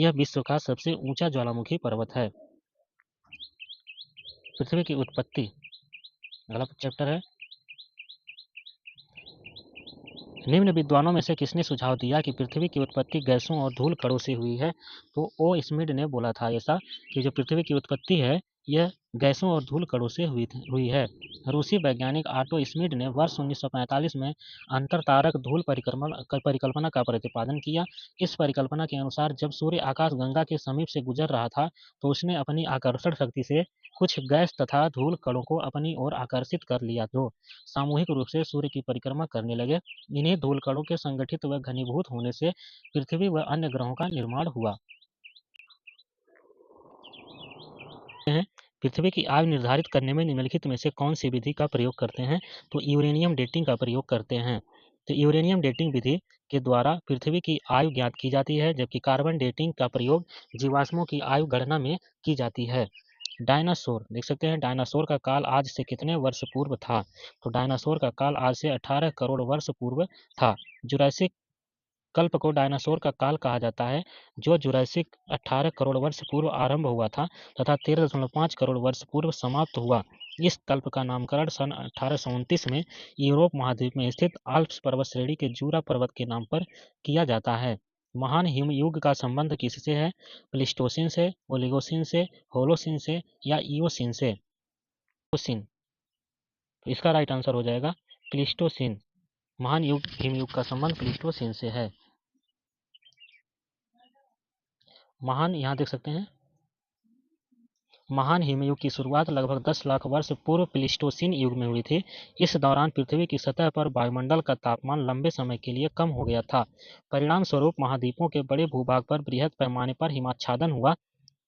[SPEAKER 1] यह विश्व का सबसे ऊंचा ज्वालामुखी पर्वत है। पृथ्वी की उत्पत्ति, अगला चैप्टर है। निम्न विद्वानों में से किसने सुझाव दिया कि पृथ्वी की उत्पत्ति गैसों और धूल कणों से हुई है? तो ओ स्मिड ने बोला था ऐसा, कि जो पृथ्वी की उत्पत्ति है, यह गैसों और धूल कणों से हुई है। रूसी वैज्ञानिक आटो स्मिड ने वर्ष 1945 में अंतरतारक धूल परिकल्पना का प्रतिपादन किया। इस परिकल्पना के अनुसार जब सूर्य आकाश गंगा के समीप से गुजर रहा था, तो उसने अपनी आकर्षण शक्ति से कुछ गैस तथा धूल कणों को अपनी ओर आकर्षित कर लिया, जो सामूहिक रूप से सूर्य की परिक्रमा करने लगे। इन्हीं धूलकणों के संगठित व घनीभूत होने से पृथ्वी व अन्य ग्रहों का निर्माण हुआ। पृथ्वी की आयु निर्धारित करने में निम्नलिखित में से कौन सी विधि का प्रयोग करते हैं? तो यूरेनियम डेटिंग का प्रयोग करते हैं। तो यूरेनियम डेटिंग विधि के द्वारा पृथ्वी की आयु ज्ञात की जाती है, जबकि कार्बन डेटिंग का प्रयोग जीवाश्मों की आयु गणना में की जाती है। डायनासोर, देख सकते हैं, डायनासोर का काल आज से कितने वर्ष पूर्व था? तो डायनासोर का काल आज से 18 करोड़ वर्ष पूर्व था। जुरासिक कल्प को डायनासोर का काल कहा जाता है, जो जुरासिक 18 करोड़ वर्ष पूर्व आरंभ हुआ था तथा 13.5 करोड़ वर्ष पूर्व समाप्त हुआ। इस कल्प का नामकरण सन 1829 में यूरोप महाद्वीप में स्थित आल्प्स पर्वत श्रेणी के जूरा पर्वत के नाम पर किया जाता है। महान हिमयुग का संबंध किससे है? प्लीस्टोसिन से, ओलिगोसिन से, होलोसिन से या इयोसिन से? प्लीस्टोसिन। तो इसका राइट आंसर हो जाएगा प्लीस्टोसिन। महान हिमयुग का संबंध प्लीस्टोसिन से है। महान, यहाँ देख सकते हैं, महान हिमयुग की शुरुआत लगभग 10 लाख वर्ष पूर्व प्लीस्टोसिन युग में हुई थी। इस दौरान पृथ्वी की सतह पर वायुमंडल का तापमान लंबे समय के लिए कम हो गया था। परिणाम स्वरूप महाद्वीपों के बड़े भूभाग पर बृहद पैमाने पर हिमाच्छादन हुआ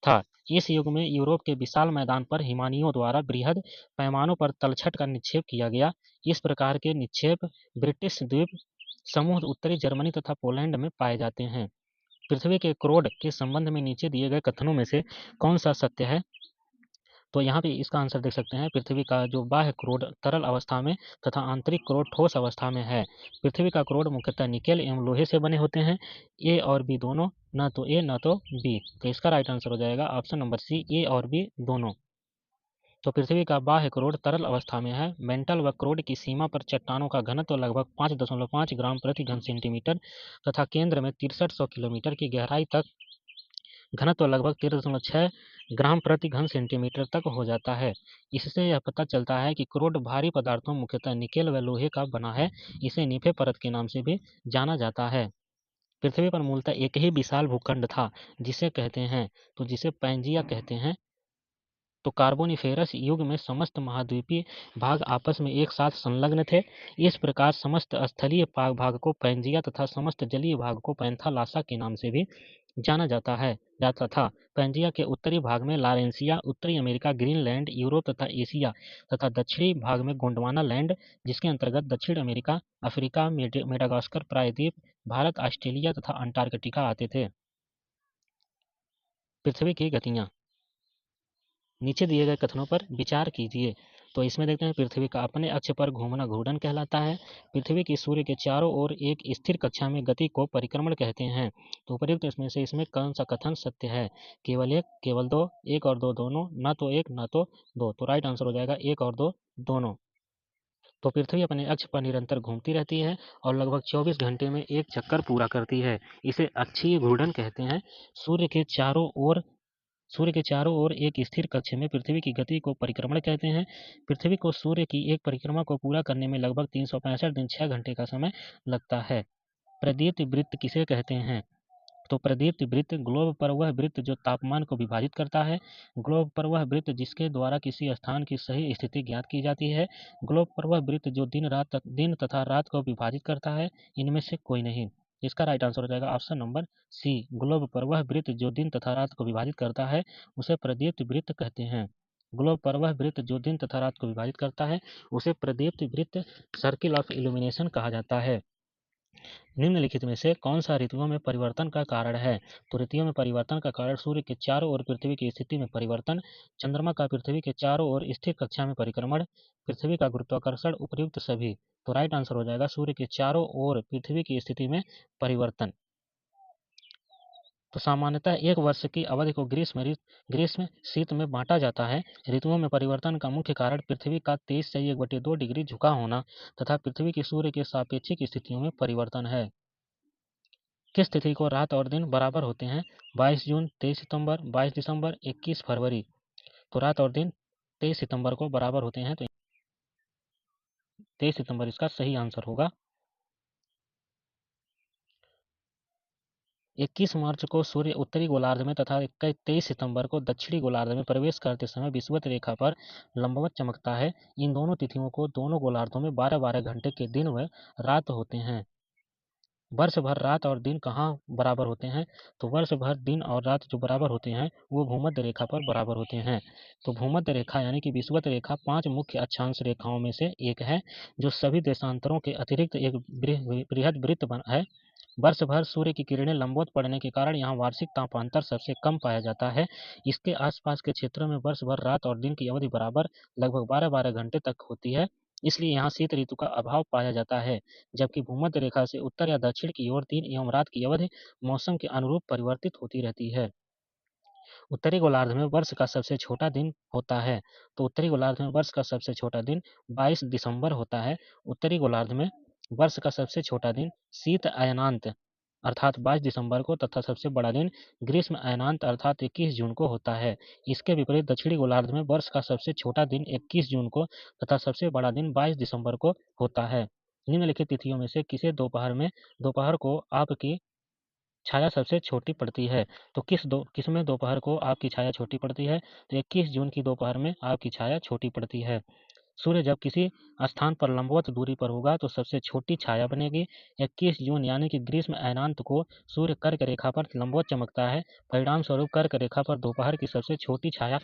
[SPEAKER 1] था। इस युग में यूरोप के विशाल मैदान पर हिमानियों द्वारा बृहद पैमानों पर तलछट का निक्षेप किया गया। इस प्रकार के निक्षेप ब्रिटिश द्वीप समूह, उत्तरी जर्मनी तथा पोलैंड में पाए जाते हैं। पृथ्वी के क्रोड के संबंध में नीचे दिए गए कथनों में से कौन सा सत्य है? तो यहाँ पे इसका आंसर देख सकते हैं, पृथ्वी का जो बाह्य क्रोड तरल अवस्था में तथा आंतरिक क्रोड ठोस अवस्था में है। पृथ्वी का क्रोड मुख्यतः निकेल एवं लोहे से बने होते हैं। ए और बी दोनों, न तो ए न तो बी। तो इसका राइट आंसर हो जाएगा ऑप्शन नंबर सी, ए और बी दोनों। तो पृथ्वी का बाह्य क्रोड तरल अवस्था में है। मेंटल व क्रोड की सीमा पर चट्टानों का घनत्व लगभग 5.5 ग्राम प्रति घन सेंटीमीटर तथा केंद्र में 6300 किलोमीटर की गहराई तक घनत्व लगभग 13.6 ग्राम प्रति घन सेंटीमीटर तक हो जाता है। इससे यह पता चलता है कि क्रोड भारी पदार्थों मुख्यतः निकेल व लोहे का बना है। इसे नीफे परत के नाम से भी जाना जाता है। पृथ्वी पर मूलतः एक ही विशाल भूखंड था, जिसे कहते हैं, तो जिसे पैंजिया कहते हैं। तो कार्बोनिफेरस युग में समस्त महाद्वीपीय भाग आपस में एक साथ संलग्न थे। इस प्रकार समस्त स्थलीय भाग को पैंजिया तथा समस्त जलीय भाग को पैंथालासा के नाम से भी जाना जाता था। पैंजिया के उत्तरी भाग में लारेंसिया, उत्तरी अमेरिका, ग्रीनलैंड, यूरोप तथा एशिया तथा दक्षिणी भाग में गोंडवाना लैंड, जिसके अंतर्गत दक्षिण अमेरिका, अफ्रीका, मेडागास्कर प्रायद्वीप, भारत, ऑस्ट्रेलिया तथा अंटार्कटिका आते थे। पृथ्वी की गतियां। नीचे दिए गए कथनों पर विचार कीजिए। तो इसमें देखते हैं, पृथ्वी का अपने अक्ष पर घूमना घूर्णन कहलाता है। पृथ्वी की सूर्य के चारों ओर एक स्थिर कक्षा में गति को परिक्रमण कहते हैं। तो उपयुक्त इसमें से इसमें कौन सा कथन सत्य है? केवल एक, केवल दो, एक और दो दोनों, न तो एक न तो दो। तो राइट आंसर हो जाएगा एक और दो दोनों। तो पृथ्वी अपने अक्ष पर निरंतर घूमती रहती है और लगभग 24 घंटे में एक चक्कर पूरा करती है। इसे अक्षीय घूर्णन कहते हैं। सूर्य के चारों ओर एक स्थिर कक्ष में पृथ्वी की गति को परिक्रमण कहते हैं। पृथ्वी को सूर्य की एक परिक्रमा को पूरा करने में लगभग 365 दिन 6 घंटे का समय लगता है। प्रदीप्त वृत्त किसे कहते हैं? तो प्रदीप्त वृत्त ग्लोब पर वह वृत्त जो तापमान को विभाजित करता है। ग्लोब पर वह वृत्त जिसके द्वारा किसी स्थान की सही स्थिति ज्ञात की जाती है। ग्लोब पर वह वृत्त जो दिन तथा रात को विभाजित करता है। इनमें से कोई नहीं। इसका राइट आंसर हो जाएगा ऑप्शन नंबर सी, ग्लोब पर वह वृत्त जो दिन तथा रात को विभाजित करता है उसे प्रदीप्त वृत्त कहते हैं। ग्लोब पर वह वृत्त जो दिन तथा रात को विभाजित करता है उसे प्रदीप्त वृत्त, सर्किल ऑफ इल्यूमिनेशन कहा जाता है। निम्नलिखित में से कौन सा ऋतुओं में परिवर्तन का कारण है? तो ऋतुओं में परिवर्तन का कारण सूर्य के चारों ओर पृथ्वी की स्थिति में परिवर्तन, चंद्रमा का पृथ्वी के चारों ओर स्थिर कक्षा में परिक्रमण, पृथ्वी का गुरुत्वाकर्षण, उपयुक्त सभी। तो राइट आंसर हो जाएगा सूर्य के चारों ओर पृथ्वी की स्थिति में परिवर्तन। तो सामान्यतः एक वर्ष की अवधि को ग्रीष्म शीत में बांटा जाता है। ऋतुओं में परिवर्तन का मुख्य कारण पृथ्वी का 23 से 1/2 डिग्री झुका होना तथा पृथ्वी की सूर्य के सापेक्षिक स्थितियों में परिवर्तन है। किस तिथि को रात और दिन बराबर होते हैं? 22 जून, 23 सितंबर, 22 दिसंबर, 21 फरवरी। तो रात और दिन 23 सितंबर को बराबर होते हैं। तो 23 सितंबर इसका सही आंसर होगा। 21 मार्च को सूर्य उत्तरी गोलार्ध में तथा 23 सितंबर को दक्षिणी गोलार्ध में प्रवेश करते समय विषुवत रेखा पर लंबवत चमकता है। इन दोनों तिथियों को दोनों गोलार्धों में 12-12 घंटे के दिन व रात होते हैं। वर्ष भर रात और दिन कहाँ बराबर होते हैं? तो वर्ष भर दिन और रात जो बराबर होते हैं वो भूमध्य रेखा पर बराबर होते हैं। तो भूमध्य रेखा यानी कि विषुवत रेखा 5 मुख्य अक्षांश रेखाओं में से एक है, जो सभी देशांतरों के अतिरिक्त एक बृहद वृत्त है। वर्ष भर सूर्य की किरणें लंबवत पड़ने के कारण यहाँ वार्षिक तापांतर सबसे कम पाया जाता है। इसके आसपास के क्षेत्रों में वर्ष भर रात और दिन की अवधि बराबर लगभग 12-12 घंटे तक होती है। इसलिए यहाँ शीत ऋतु का अभाव पाया जाता है, जबकि भूमध्य रेखा से उत्तर या दक्षिण की ओर दिन एवं रात की अवधि मौसम के अनुरूप परिवर्तित होती रहती है। उत्तरी गोलार्ध में वर्ष का सबसे छोटा दिन होता है। तो उत्तरी गोलार्ध में वर्ष का सबसे छोटा दिन 22 दिसंबर होता है। उत्तरी गोलार्ध में वर्ष का सबसे छोटा दिन शीत अयनांत अर्थात 22 दिसंबर को तथा सबसे बड़ा दिन ग्रीष्म अयनांत अर्थात 21 जून को होता है। इसके विपरीत दक्षिणी गोलार्ध में वर्ष का सबसे छोटा दिन 21 जून को तथा सबसे बड़ा दिन 22 दिसंबर को होता है। निम्नलिखित तिथियों में से किसे दोपहर को आपकी छाया सबसे छोटी पड़ती है? तो किसमें दोपहर को आपकी छाया छोटी पड़ती है? तो 21 जून की दोपहर में आपकी छाया छोटी पड़ती है। सूर्य जब किसी स्थान पर लंबवत दूरी पर होगा तो सबसे छोटी छाया बनेगी। 21 जून यानी कि ग्रीष्म अयनांत को सूर्य कर्क रेखा पर लंबवत चमकता है। परिणाम स्वरूप कर्क रेखा पर दोपहर की सबसे छोटी छाया।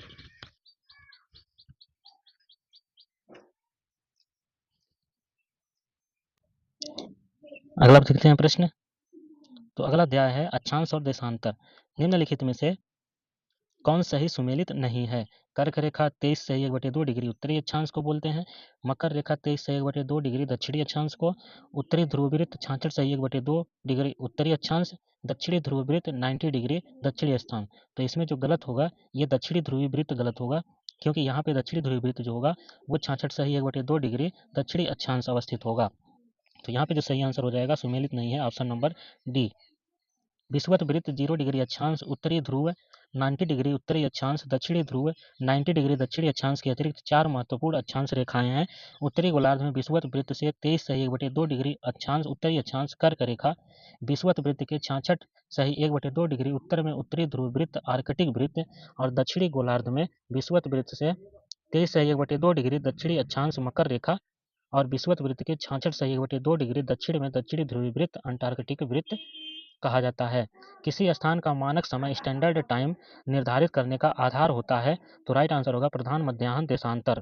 [SPEAKER 1] अगला देखते हैं प्रश्न। तो अगला अध्याय है अक्षांश और देशांतर। निम्नलिखित में से कौन सही सुमेलित नहीं है? कर्क रेखा 23 सही 1/2 डिग्री उत्तरी अक्षांश को बोलते हैं। मकर रेखा 23 सही 1/2 डिग्री दक्षिणी अक्षांश को। उत्तरी ध्रुव वृत्त 66 सही 1/2 डिग्री उत्तरी अक्षांश। दक्षिणी ध्रुव वृत्त 90 डिग्री दक्षिणी स्थान। तो इसमें जो गलत होगा ये दक्षिणी ध्रुवी वृत्त गलत होगा, क्योंकि यहाँ पे दक्षिणी ध्रुवी वृत्त जो होगा वो 66 सही 1/2 डिग्री दक्षिणी अक्षांश अवस्थित होगा। तो यहाँ पे जो सही आंसर हो जाएगा सुमेलित नहीं है, ऑप्शन नंबर डी। विषुवत वृत्त 0 डिग्री अक्षांश उत्तरी ध्रुव 90 डिग्री उत्तरी अक्षांश दक्षिणी ध्रुव 90 डिग्री दक्षिणी अक्षांश के अतिरिक्त 4 महत्वपूर्ण अक्षांश रेखाएं हैं। उत्तरी गोलार्ध में विषुवत वृत्त से 23 सही 1/2 डिग्री अक्षांश उत्तरी अक्षांश कर्क रेखा, विषुवत वृत्त के 66 सही 1/2 डिग्री उत्तर में उत्तरी ध्रुव वृत्त आर्कटिक वृत्त, और दक्षिणी गोलार्ध में विषुवत वृत्त से 23 सही 1/2 डिग्री दक्षिणी अक्षांश मकर रेखा, और विषुवत वृत्त के 66 सही 1/2 डिग्री दक्षिण में दक्षिणी ध्रुवी वृत्त अंटार्कटिक वृत्त कहा जाता है। किसी स्थान का मानक समय स्टैंडर्ड टाइम निर्धारित करने का आधार होता है, तो राइट आंसर होगा प्रधान मध्याह्न देशांतर।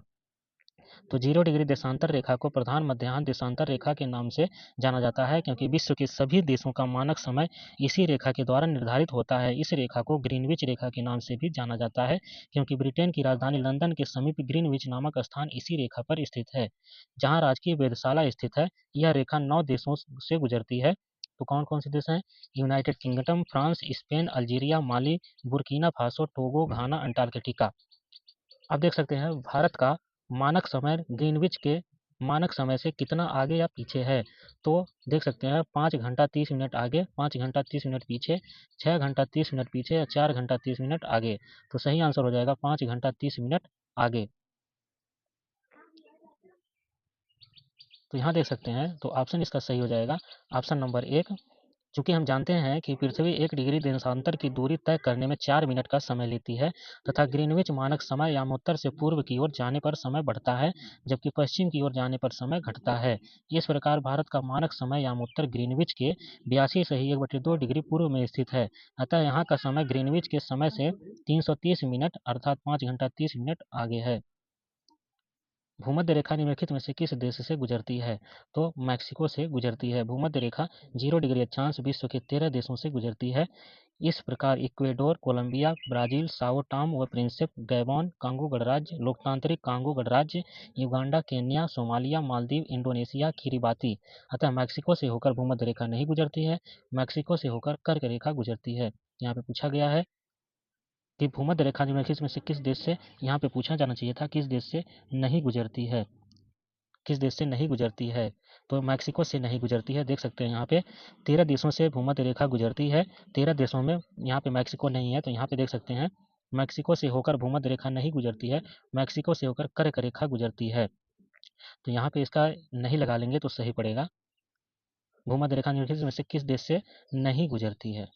[SPEAKER 1] तो 0 डिग्री देशांतर रेखा को प्रधान मध्याह्न देशांतर रेखा के नाम से जाना जाता है, क्योंकि विश्व के सभी देशों का मानक समय इसी रेखा के द्वारा निर्धारित होता है। इस रेखा को ग्रीनविच रेखा के नाम से भी जाना जाता है, क्योंकि ब्रिटेन की राजधानी लंदन के समीप ग्रीनविच नामक स्थान इसी रेखा पर स्थित है। जहाँ राजकीय वेधशाला स्थित है, यह रेखा 9 देशों से गुजरती है। तो कौन कौन से देश हैं? United Kingdom, France, Spain, Algeria, Mali, Burkina Faso, Togo, Ghana, Antarctica. आप देख सकते हैं भारत का मानक समय ग्रीनविच के मानक समय से कितना आगे या पीछे है। तो देख सकते हैं 5 घंटा 30 मिनट आगे, 5 घंटा 30 मिनट पीछे, 6 घंटा 30 मिनट पीछे या 4 घंटा 30 मिनट आगे। तो सही आंसर हो जाएगा 5 घंटा 30 मिनट आगे। तो यहाँ देख सकते हैं, तो ऑप्शन इसका सही हो जाएगा ऑप्शन नंबर 1। चूंकि हम जानते हैं कि पृथ्वी 1 डिग्री देशांतर की दूरी तय करने में 4 मिनट का समय लेती है, तथा ग्रीनविच मानक समय यामोत्तर से पूर्व की ओर जाने पर समय बढ़ता है, जबकि पश्चिम की ओर जाने पर समय घटता है। इस प्रकार भारत का मानक समय यामोत्तर ग्रीनविच के 82 सही 1/2 डिग्री पूर्व में स्थित है। अतः यहाँ का समय ग्रीनविच के समय से 330 मिनट अर्थात 5 घंटा 30 मिनट आगे है। भूमध्य रेखा निम्नलिखित में से किस देश से गुजरती है? तो मैक्सिको से गुजरती है। भूमध्य रेखा 0 डिग्री अक्षांश विश्व के 13 देशों से गुजरती है। इस प्रकार Ecuador, Colombia, Brazil, Sao Tome व प्रिंसिप, गैबोन, कांगो गणराज्य, लोकतांत्रिक कांगो गणराज्य, Uganda, Kenya, Somalia, Maldives, Indonesia, Kiribati. अतः मैक्सिको से होकर भूमध्य रेखा नहीं गुजरती है, मैक्सिको से होकर कर्क रेखा गुजरती है। यहाँ पे पूछा गया है कि भूमध्य रेखा निम्नलिखित में से किस देश से, यहाँ पे पूछा जाना चाहिए था किस देश से नहीं गुजरती है, किस देश से नहीं गुजरती है। तो मैक्सिको से नहीं गुजरती है। देख सकते हैं यहाँ पे 13 देशों से भूमध्य रेखा गुजरती है, 13 देशों में यहाँ पे मैक्सिको नहीं है। तो यहाँ पे देख सकते हैं मैक्सिको से होकर भूमध्य रेखा नहीं गुजरती है, मैक्सिको से होकर कर्क रेखा गुजरती है। तो यहाँ पे इसका नहीं लगा लेंगे तो सही पड़ेगा। भूमध्य रेखा निम्नलिखित में से किस देश से नहीं गुजरती है।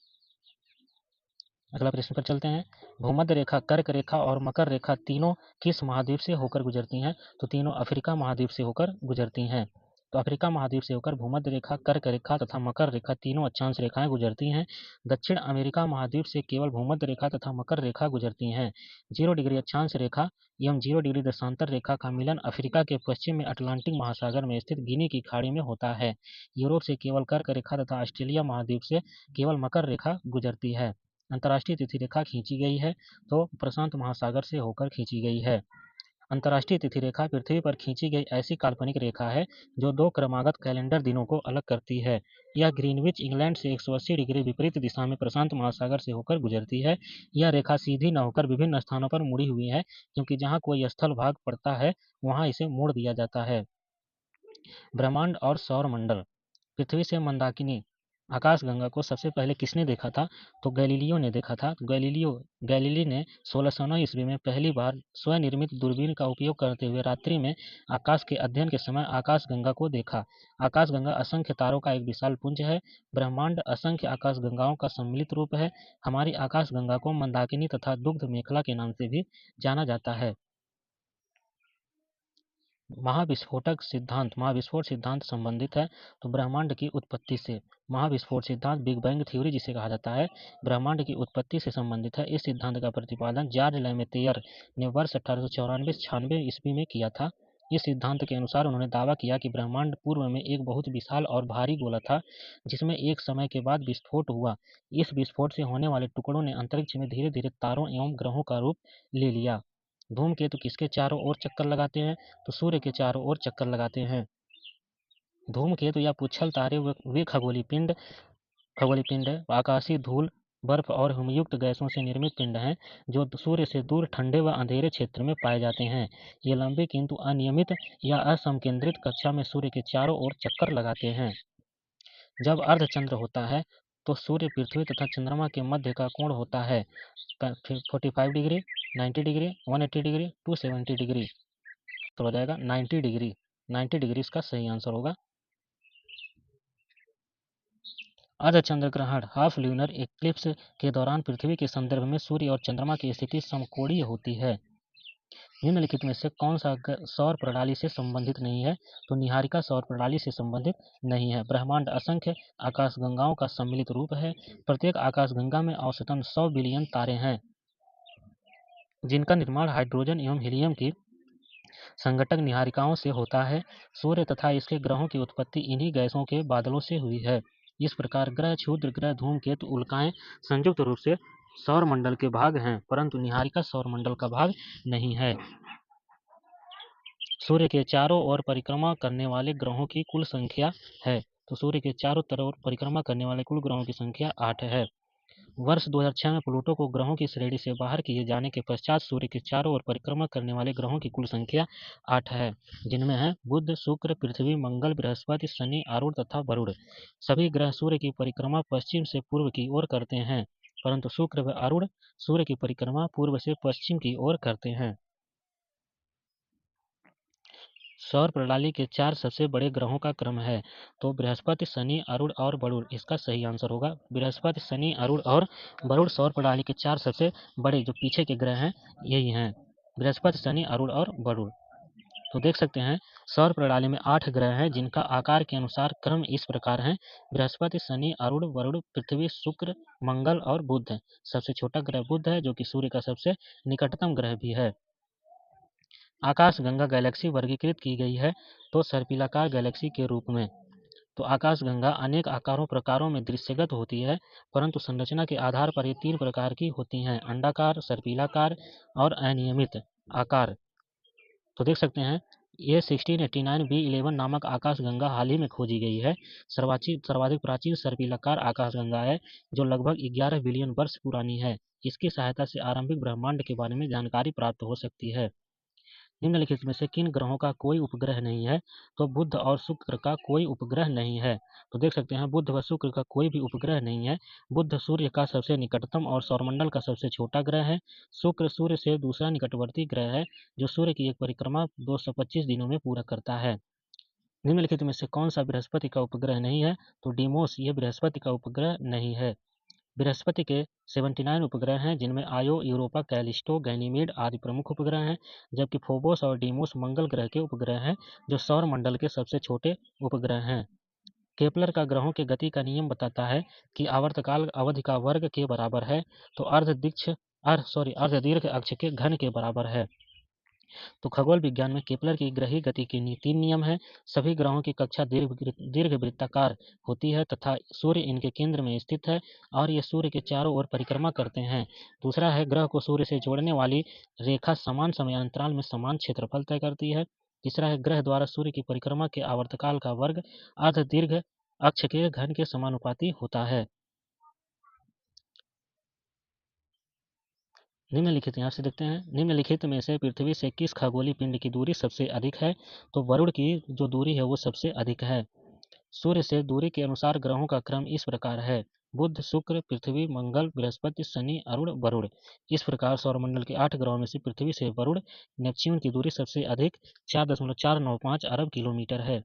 [SPEAKER 1] अगला प्रश्न पर चलते हैं। भूमध्य रेखा, कर्क रेखा और मकर रेखा तीनों किस महाद्वीप से होकर गुजरती हैं? तो तीनों अफ्रीका महाद्वीप से होकर गुजरती हैं। तो अफ्रीका महाद्वीप से होकर भूमध्य रेखा, कर्क रेखा तथा मकर रेखा तीनों अक्षांश रेखाएं गुजरती हैं। दक्षिण अमेरिका महाद्वीप से केवल भूमध्य रेखा तथा मकर रेखा गुजरती हैं। 0 डिग्री अक्षांश रेखा एवं 0 डिग्री देशांतर रेखा का मिलन अफ्रीका के पश्चिम में अटलांटिक महासागर में स्थित गिनी की खाड़ी में होता है। यूरोप से केवल कर्क रेखा तथा ऑस्ट्रेलिया महाद्वीप से केवल मकर रेखा गुजरती है। अंतर्राष्ट्रीय तिथि रेखा खींची गई है तो प्रशांत महासागर से होकर खींची गई है। अंतर्राष्ट्रीय तिथि रेखा पृथ्वी पर खींची गई ऐसी काल्पनिक रेखा है जो 2 क्रमागत कैलेंडर दिनों को अलग करती है। यह ग्रीनविच इंग्लैंड से 180 डिग्री विपरीत दिशा में प्रशांत महासागर से होकर गुजरती है। यह रेखा सीधी न होकर विभिन्न स्थानों पर मुड़ी हुई है, क्योंकि जहाँ कोई स्थल भाग पड़ता है वहाँ इसे मोड़ दिया जाता है। ब्रह्मांड और सौरमंडल। पृथ्वी से मंदाकिनी आकाशगंगा को सबसे पहले किसने देखा था? तो गैलीलियो ने देखा था। गैलीली ने 1609 ईस्वी में पहली बार स्वनिर्मित दूरबीन का उपयोग करते हुए रात्रि में आकाश के अध्ययन के समय आकाशगंगा को देखा। आकाशगंगा असंख्य तारों का एक विशाल पुंज है। ब्रह्मांड असंख्य आकाशगंगाओं का सम्मिलित रूप है। हमारी आकाशगंगा को मंदाकिनी तथा दुग्ध मेखला के नाम से भी जाना जाता है। महाविस्फोट सिद्धांत संबंधित है तो ब्रह्मांड की उत्पत्ति से। महाविस्फोट सिद्धांत बिग बैंग थ्योरी जिसे कहा जाता है, ब्रह्मांड की उत्पत्ति से संबंधित है। इस सिद्धांत का प्रतिपादन जॉर्ज लेमेतेयर ने वर्ष 1894-96 ईस्वी में किया था। इस सिद्धांत के अनुसार उन्होंने दावा किया कि ब्रह्मांड पूर्व में एक बहुत विशाल और भारी गोला था, जिसमें एक समय के बाद विस्फोट हुआ। इस विस्फोट से होने वाले टुकड़ों ने अंतरिक्ष में धीरे धीरे तारों एवं ग्रहों का रूप ले लिया। धूमकेतु किसके चारों ओर चक्कर लगाते हैं? तो सूर्य के चारों ओर चक्कर लगाते हैं। धूमकेतु या पुच्छल तारे वे खगोलीय पिंड है, आकाशीय धूल, बर्फ और हिमयुक्त गैसों से निर्मित पिंड हैं, जो सूर्य से दूर ठंडे व अंधेरे क्षेत्र में पाए जाते हैं। ये लंबे किंतु अनियमित या असमकेंद्रित कक्षा में सूर्य के चारों ओर चक्कर लगाते हैं। जब अर्धचंद्र होता है तो सूर्य, पृथ्वी तथा चंद्रमा के मध्य का कोण होता है 45 डिग्री, 90 डिग्री, 180 डिग्री, 270 डिग्री। तो हो जाएगा 90 डिग्री। 90 डिग्री इसका सही आंसर होगा। अर्धचंद्र ग्रहण हाफ ल्यूनर एक्लिप्स के दौरान पृथ्वी के संदर्भ में सूर्य और चंद्रमा की स्थिति समकोणीय होती है। निम्नलिखित में से कौन सा सौर प्रणाली से संबंधित नहीं है? तो निहारिका सौर प्रणाली से संबंधित नहीं है। ब्रह्मांड असंख्य आकाशगंगाओं का सम्मिलित रूप है। प्रत्येक आकाशगंगा में औसतन 100 बिलियन तारे हैं, जिनका निर्माण हाइड्रोजन एवं हीलियम की संघटक निहारिकाओं से होता है। सूर्य तथा इसके ग्रहों की उत्पत्ति इन्हीं गैसों के बादलों से हुई है। इस प्रकार ग्रह, क्षुद्र ग्रह, धूमकेतु, उल्काएं संयुक्त रूप से सौरमंडल के भाग हैं, परंतु निहारिका सौरमंडल का भाग नहीं है। सूर्य के चारों ओर परिक्रमा करने वाले ग्रहों की कुल संख्या है। तो सूर्य के चारों तरफ परिक्रमा करने वाले कुल ग्रहों की संख्या 8 है। वर्ष 2006 में प्लूटो को ग्रहों की श्रेणी से बाहर किए जाने के पश्चात सूर्य के चारों ओर परिक्रमा करने वाले ग्रहों की कुल संख्या 8 है, जिनमें है बुध, शुक्र, पृथ्वी, मंगल, बृहस्पति, शनि, आरूढ़ तथा वरुण। सभी ग्रह सूर्य की परिक्रमा पश्चिम से पूर्व की ओर करते हैं, परंतु शुक्र व आरूढ़ सूर्य की परिक्रमा पूर्व से पश्चिम की ओर करते हैं। सौर प्रणाली के 4 सबसे बड़े ग्रहों का क्रम है। तो बृहस्पति, शनि, अरुण और वरुण इसका सही आंसर होगा। बृहस्पति, शनि, अरुण और वरुण सौर प्रणाली के 4 सबसे बड़े जो पीछे के ग्रह हैं यही हैं, बृहस्पति, शनि, अरुण और वरुण। तो देख सकते हैं सौर प्रणाली में 8 ग्रह हैं, जिनका आकार के अनुसार क्रम इस प्रकार है: बृहस्पति, शनि, अरुण, वरुण, पृथ्वी, शुक्र, मंगल और बुध। सबसे छोटा ग्रह बुध है, जो कि सूर्य का सबसे निकटतम ग्रह भी है। आकाशगंगा गैलेक्सी वर्गीकृत की गई है तो सर्पिलाकार गैलेक्सी के रूप में। तो आकाशगंगा अनेक आकारों प्रकारों में दृश्यगत होती है, परंतु संरचना के आधार पर ये 3 प्रकार की होती हैं: अंडाकार, सर्पिलाकार और अनियमित आकार। तो देख सकते हैं ये 1689 B11 नामक आकाशगंगा हाल ही में खोजी गई है। सर्वाधिक प्राचीन सर्पिलाकार आकाशगंगा है, जो लगभग 11 बिलियन वर्ष पुरानी है। इसकी सहायता से आरंभिक ब्रह्मांड के बारे में जानकारी प्राप्त हो सकती है। निम्नलिखित में से किन ग्रहों का कोई उपग्रह नहीं है? तो बुध और शुक्र का कोई उपग्रह नहीं है। तो देख सकते हैं बुध व शुक्र का कोई भी उपग्रह नहीं है। बुध सूर्य का सबसे निकटतम और सौरमंडल का सबसे छोटा ग्रह है। शुक्र सूर्य से दूसरा निकटवर्ती ग्रह है, जो सूर्य की एक परिक्रमा 225 दिनों में पूरा करता है। निम्नलिखित में से कौन सा बृहस्पति का उपग्रह नहीं है? तो डीमोस ये बृहस्पति का उपग्रह नहीं है। बृहस्पति के 79 उपग्रह हैं, जिनमें आयो, यूरोपा, कैलिस्टो, गैनीमेड आदि प्रमुख उपग्रह हैं, जबकि फोबोस और डीमोस मंगल ग्रह के उपग्रह हैं, जो सौर मंडल के सबसे छोटे उपग्रह हैं। केपलर का ग्रहों के गति का नियम बताता है कि आवर्तकाल अवधि का वर्ग के बराबर है, तो अर्धदीर्घ अक्ष के घन के बराबर है। तो खगोल विज्ञान में केपलर की ग्रही गति के 3 नियम हैं। सभी ग्रहों की कक्षा दीर्घवृत्ताकार होती है तथा सूर्य इनके केंद्र में स्थित है और ये सूर्य के चारों ओर परिक्रमा करते हैं। दूसरा है ग्रह को सूर्य से जोड़ने वाली रेखा समान समय अंतराल में समान क्षेत्रफल तय करती है। तीसरा है ग्रह द्वारा सूर्य की परिक्रमा के आवर्तकाल का वर्ग अर्ध दीर्घ अक्ष के घन के समानुपाती होता है। निम्नलिखित यहाँ से देखते हैं, निम्नलिखित में से पृथ्वी से किस खगोलीय पिंड की दूरी सबसे अधिक है? तो वरुण की जो दूरी है वो सबसे अधिक है। सूर्य से दूरी के अनुसार ग्रहों का क्रम इस प्रकार है: बुध, शुक्र, पृथ्वी, मंगल, बृहस्पति, शनि, अरुण, वरुण। इस प्रकार सौरमंडल के 8 ग्रहों में से पृथ्वी से वरुण नेपच्यून की दूरी सबसे अधिक 4.495 अरब किलोमीटर है।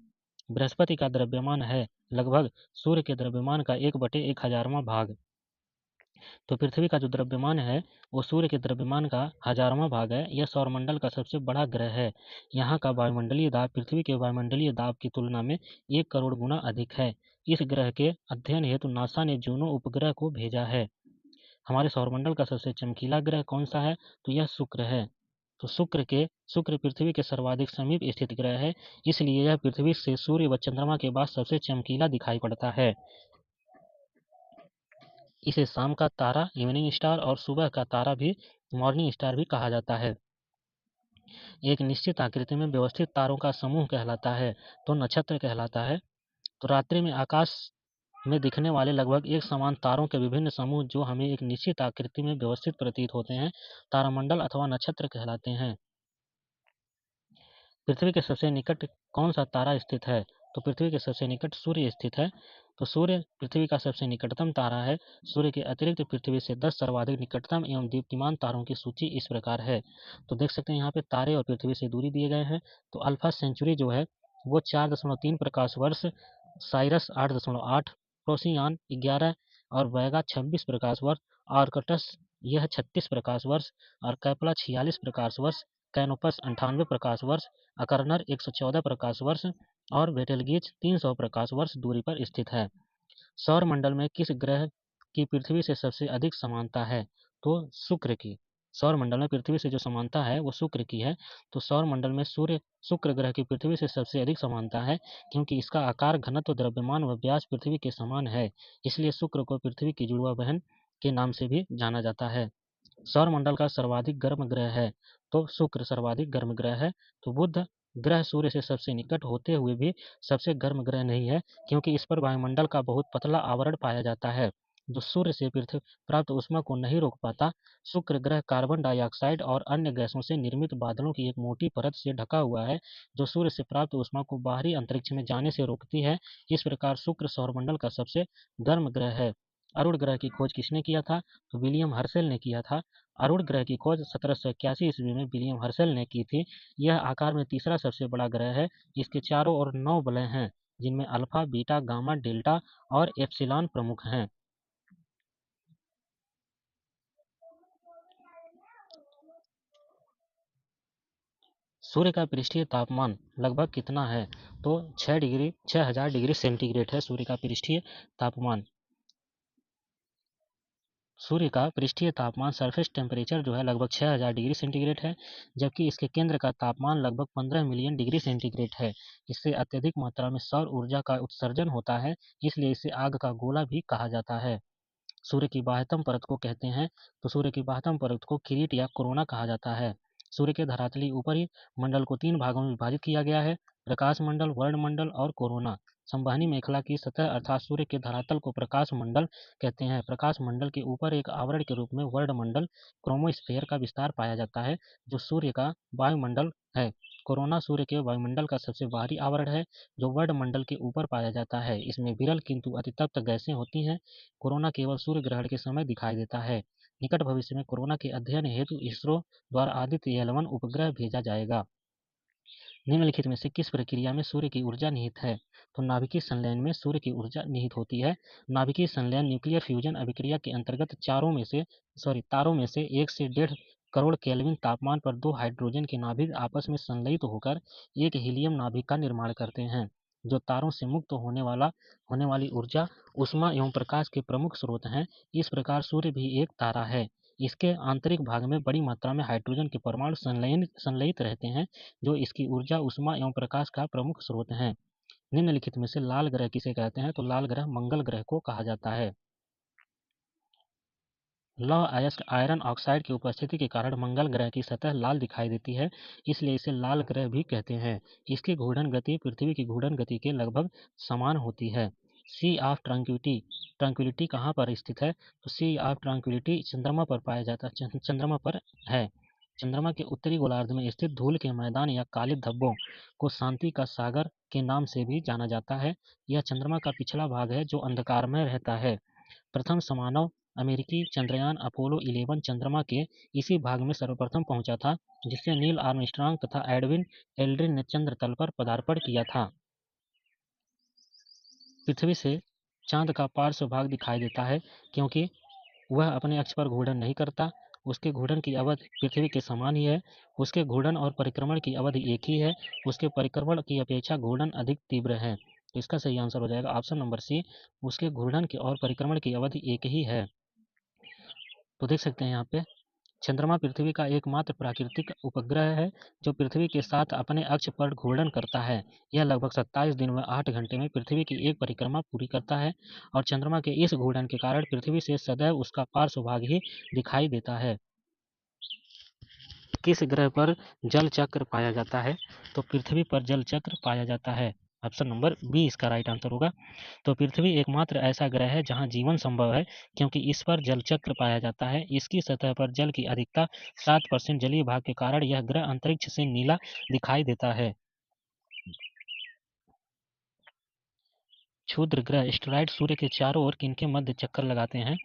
[SPEAKER 1] बृहस्पति का द्रव्यमान है लगभग सूर्य के द्रव्यमान का 1/1000वां भाग। तो पृथ्वी का जो द्रव्यमान है वो सूर्य के द्रव्यमान का 1000वां भाग है। यह सौरमंडल का सबसे बड़ा ग्रह है। यहाँ का वायुमंडलीय दाब पृथ्वी के वायुमंडलीय दाब की तुलना में 1 करोड़ गुना अधिक है। इस ग्रह के अध्ययन हेतु नासा ने जूनो उपग्रह को भेजा है। हमारे सौरमंडल का सबसे चमकीला ग्रह कौन सा है? तो यह शुक्र है। तो शुक्र पृथ्वी के सर्वाधिक समीप स्थित ग्रह है, इसलिए यह पृथ्वी से सूर्य व चंद्रमा के बाद सबसे चमकीला दिखाई पड़ता है। इसे शाम का तारा इवनिंग स्टार और सुबह का तारा भी मॉर्निंग स्टार भी कहा जाता है। एक निश्चित आकृति में व्यवस्थित तारों का समूह कहलाता है तो नक्षत्र कहलाता है। तो रात्रि में आकाश में दिखने वाले लगभग एक समान तारों के विभिन्न समूह जो हमें एक निश्चित आकृति में व्यवस्थित प्रतीत होते हैं, तारामंडल अथवा नक्षत्र कहलाते हैं। पृथ्वी के सबसे निकट कौन सा तारा स्थित है? तो पृथ्वी के सबसे निकट सूर्य स्थित है। तो सूर्य पृथ्वी का सबसे निकटतम तारा है। सूर्य के अतिरिक्त पृथ्वी से 10 सर्वाधिक निकटतम एवं दीप्तिमान तारों की सूची इस प्रकार है। तो देख सकते हैं यहाँ पे तारे और पृथ्वी से दूरी दिए गए हैं। तो अल्फा सेंचुरी जो है वो 4.3 प्रकाश वर्ष, साइरस 8.8, प्रोसियान 11 और वैगा 26 प्रकाश वर्ष, आर्कटस यह 36 प्रकाश वर्ष और कैपला 46 प्रकाश वर्ष, कैनोपस 98 प्रकाश वर्ष, अकर्नर 114 प्रकाश वर्ष और बेटेलगीज 300 प्रकाश वर्ष दूरी पर स्थित है। सौर मंडल में किस ग्रह की पृथ्वी से सबसे अधिक समानता है? तो शुक्र की। सौर मंडल में पृथ्वी से जो समानता है वो शुक्र की है। तो सौर मंडल में शुक्र ग्रह की पृथ्वी से सबसे अधिक समानता है क्योंकि इसका आकार, घनत्व, द्रव्यमान व व्यास पृथ्वी के समान है, इसलिए शुक्र को पृथ्वी की जुड़वा बहन के नाम से भी जाना जाता है। सौर मंडल का सर्वाधिक गर्म ग्रह है तो शुक्र सर्वाधिक गर्म ग्रह है। तो बुध ग्रह सूर्य से सबसे निकट होते हुए भी सबसे गर्म ग्रह नहीं है क्योंकि इस पर वायुमंडल का बहुत पतला आवरण पाया जाता है जो सूर्य से पृथ्वी प्राप्त ऊष्मा को नहीं रोक पाता। शुक्र ग्रह कार्बन डाइऑक्साइड और अन्य गैसों से निर्मित बादलों की एक मोटी परत से ढका हुआ है जो सूर्य से प्राप्त ऊष्मा को बाहरी अंतरिक्ष में जाने से रोकती है। इस प्रकार शुक्र सौरमंडल का सबसे गर्म ग्रह है। अरुण ग्रह की खोज किसने किया था? तो विलियम हर्शेल ने किया था। अरुण ग्रह की खोज 1781 ईस्वी में विलियम हर्शेल ने की थी। यह आकार में तीसरा सबसे बड़ा ग्रह है। इसके चारों ओर 9 वलय हैं जिनमें अल्फा, बीटा, गामा, डेल्टा और एप्सिलॉन प्रमुख हैं। सूर्य का पृष्ठीय तापमान लगभग कितना है? तो 6000 डिग्री सेंटीग्रेड है सूर्य का पृष्ठीय तापमान। सूर्य का पृष्ठीय तापमान सरफेस टेम्परेचर जो है लगभग 6000 डिग्री सेंटीग्रेड है, जबकि इसके केंद्र का तापमान लगभग 15 मिलियन डिग्री सेंटीग्रेड है। इससे अत्यधिक मात्रा में सौर ऊर्जा का उत्सर्जन होता है, इसलिए इसे आग का गोला भी कहा जाता है। सूर्य की बाह्यतम परत को कहते हैं। तो सूर्य की बाह्यतम परत को किरीट या कोरोना कहा जाता है। सूर्य के धरातली ऊपरी मंडल को 3 भागों में विभाजित किया गया है: प्रकाश मंडल, वर्ण मंडल और कोरोना। संवहनी मेखला की सतह अर्थात सूर्य के धरातल को प्रकाश मंडल कहते हैं। प्रकाश मंडल के ऊपर एक आवरण के रूप में वर्ण मंडल क्रोमोस्फेयर का विस्तार पाया जाता है जो सूर्य का वायुमंडल है। कोरोना सूर्य के वायुमंडल का सबसे बाहरी आवरण है जो वर्ण मंडल के ऊपर पाया जाता है। इसमें विरल किंतु अतितप्त गैसें होती हैं। कोरोना केवल सूर्य ग्रहण के समय दिखाई देता है। निकट भविष्य में कोरोना के अध्ययन हेतु इसरो द्वारा आदित्य एल1 उपग्रह भेजा जाएगा। निम्नलिखित में से किस प्रक्रिया में सूर्य की ऊर्जा निहित है? तो नाभिकीय संलयन में सूर्य की ऊर्जा निहित होती है। नाभिकीय संलयन न्यूक्लियर फ्यूजन अभिक्रिया के अंतर्गत तारों में से 1 से 1.5 करोड़ केल्विन तापमान पर 2 हाइड्रोजन के नाभिक आपस में संलयित होकर एक हीलियम नाभिक का निर्माण करते हैं। जो तारों से मुक्त होने वाली ऊर्जा, ऊष्मा एवं प्रकाश के प्रमुख स्रोत हैं। इस प्रकार सूर्य भी एक तारा है। इसके आंतरिक भाग में बड़ी मात्रा में हाइड्रोजन के परमाणु संलयित रहते हैं जो इसकी ऊर्जा, ऊष्मा एवं प्रकाश का प्रमुख स्रोत हैं। निम्नलिखित में से लाल ग्रह किसे कहते हैं? तो लाल ग्रह मंगल ग्रह को कहा जाता है। लौह अयस्क आयरन ऑक्साइड की उपस्थिति के कारण मंगल ग्रह की सतह लाल दिखाई देती है, इसलिए इसे लाल ग्रह भी कहते हैं। इसकी घूर्णन गति पृथ्वी की घूर्णन गति के लगभग समान होती है। सी ऑफ ट्रैंक्विलिटी ट्रैंक्विलिटी कहाँ पर स्थित है? तो सी ऑफ ट्रैंक्विलिटी चंद्रमा पर पाया जाता है, चंद्रमा पर है। चंद्रमा के उत्तरी गोलार्ध में स्थित धूल के मैदान या काले धब्बों को शांति का सागर के नाम से भी जाना जाता है। यह चंद्रमा का पिछला भाग है जो अंधकारमय रहता है। प्रथम समानव अमेरिकी चंद्रयान अपोलो 11 चंद्रमा के इसी भाग में सर्वप्रथम पहुंचा था जिससे नील आर्मस्ट्रांग तथा एडविन एल्ड्रिन ने चंद्र तल पर पदार्पण किया था। पृथ्वी से चांद का पार्श्व भाग दिखाई देता है क्योंकि वह अपने अक्ष पर घूर्णन नहीं करता। उसके घूर्णन की अवधि पृथ्वी के समान ही है। उसके घूर्णन और परिक्रमण की अवधि एक ही है। उसके परिक्रमण की अपेक्षा घूर्णन अधिक तीव्र है। तो इसका सही आंसर हो जाएगा ऑप्शन नंबर सी। उसके घूर्णन की और परिक्रमण की अवधि एक ही है। तो देख सकते हैं यहाँ पे चंद्रमा पृथ्वी का एकमात्र प्राकृतिक उपग्रह है जो पृथ्वी के साथ अपने अक्ष पर घूर्णन करता है। यह लगभग 27 दिन व 8 घंटे में पृथ्वी की एक परिक्रमा पूरी करता है और चंद्रमा के इस घूर्णन के कारण पृथ्वी से सदैव उसका पार्श्व भाग ही दिखाई देता है। किस ग्रह पर जल चक्र पाया जाता है? तो पृथ्वी पर जल चक्र पाया जाता है। ऑप्शन नंबर बी इसका राइट आंसर होगा। तो पृथ्वी एकमात्र ऐसा ग्रह है जहां जीवन संभव है क्योंकि इस पर जल चक्र पाया जाता है। इसकी सतह पर जल की अधिकता 7% जलीय भाग के कारण यह ग्रह अंतरिक्ष से नीला दिखाई देता है। क्षुद्र ग्रह एस्टेरॉइड सूर्य के चारों ओर किनके मध्य चक्कर लगाते हैं?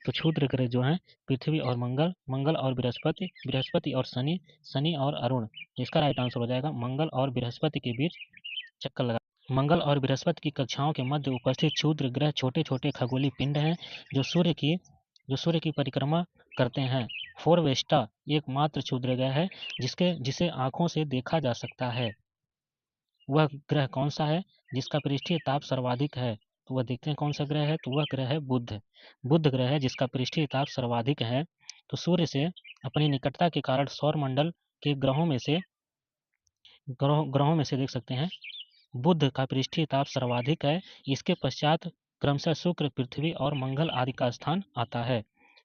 [SPEAKER 1] तो क्षुद्र ग्रह जो हैं पृथ्वी और मंगल, मंगल और बृहस्पति, बृहस्पति और शनि, शनि और अरुण। इसका राइट आंसर हो जाएगा मंगल और बृहस्पति के बीच चक्कर लगा। मंगल और बृहस्पति की कक्षाओं के मध्य उपस्थित क्षुद्र ग्रह छोटे छोटे खगोलीय पिंड हैं जो सूर्य की परिक्रमा करते हैं। फोरवेस्टा एकमात्र क्षुद्र ग्रह है जिसे आंखों से देखा जा सकता है। वह ग्रह कौन सा है जिसका पृष्ठीय ताप सर्वाधिक है? तो वह देखते हैं कौन सा ग्रह है, तो वह ग्रह है बुध। बुध ग्रह है जिसका पृष्ठीय ताप सर्वाधिक है। तो सूर्य से अपनी निकटता के कारण सौर मंडल के ग्रहों में से देख सकते हैं बुध का पृष्ठीय ताप सर्वाधिक है। इसके पश्चात क्रमशः शुक्र, पृथ्वी और मंगल आदि का स्थान आता है।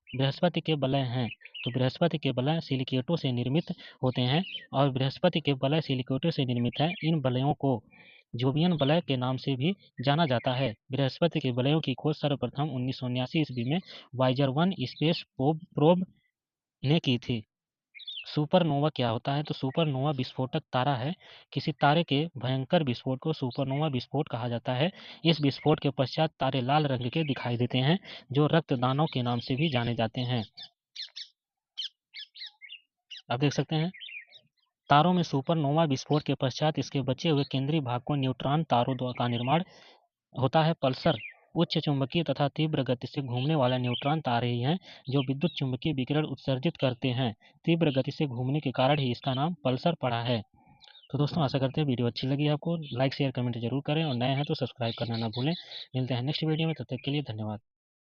[SPEAKER 1] बृहस्पति के वलय हैं, तो बृहस्पति के वलय सिलिकेटों से निर्मित होते हैं और बृहस्पति के वलय सिलिकेटों से निर्मित हैं। इन वलयों को जोवियन वलय के नाम से भी जाना जाता है। बृहस्पति के वलयों की खोज सर्वप्रथम 1979 ईस्वी में वाइजर 1 स्पेस प्रोब ने की थी। सुपरनोवा क्या होता है? तो सुपरनोवा विस्फोटक तारा है। किसी तारे के भयंकर विस्फोट को सुपरनोवा विस्फोट कहा जाता है। इस विस्फोट के पश्चात तारे लाल रंग के दिखाई देते हैं जो रक्तदानों के नाम से भी जाने जाते हैं। आप देख सकते हैं तारों में सुपरनोवा विस्फोट के पश्चात इसके बचे हुए केंद्रीय भाग को न्यूट्रॉन तारों का निर्माण होता है। पल्सर उच्च चुंबकीय तथा तीव्र गति से घूमने वाला न्यूट्रॉन तारे ही हैं जो विद्युत चुंबकीय विकिरण उत्सर्जित करते हैं। तीव्र गति से घूमने के कारण ही इसका नाम पल्सर पड़ा है। तो दोस्तों आशा करते हैं वीडियो अच्छी लगी आपको। लाइक शेयर कमेंट जरूर करें और नए हैं तो सब्सक्राइब करना ना भूलें। मिलते हैं नेक्स्ट वीडियो में, तब तक के लिए धन्यवाद।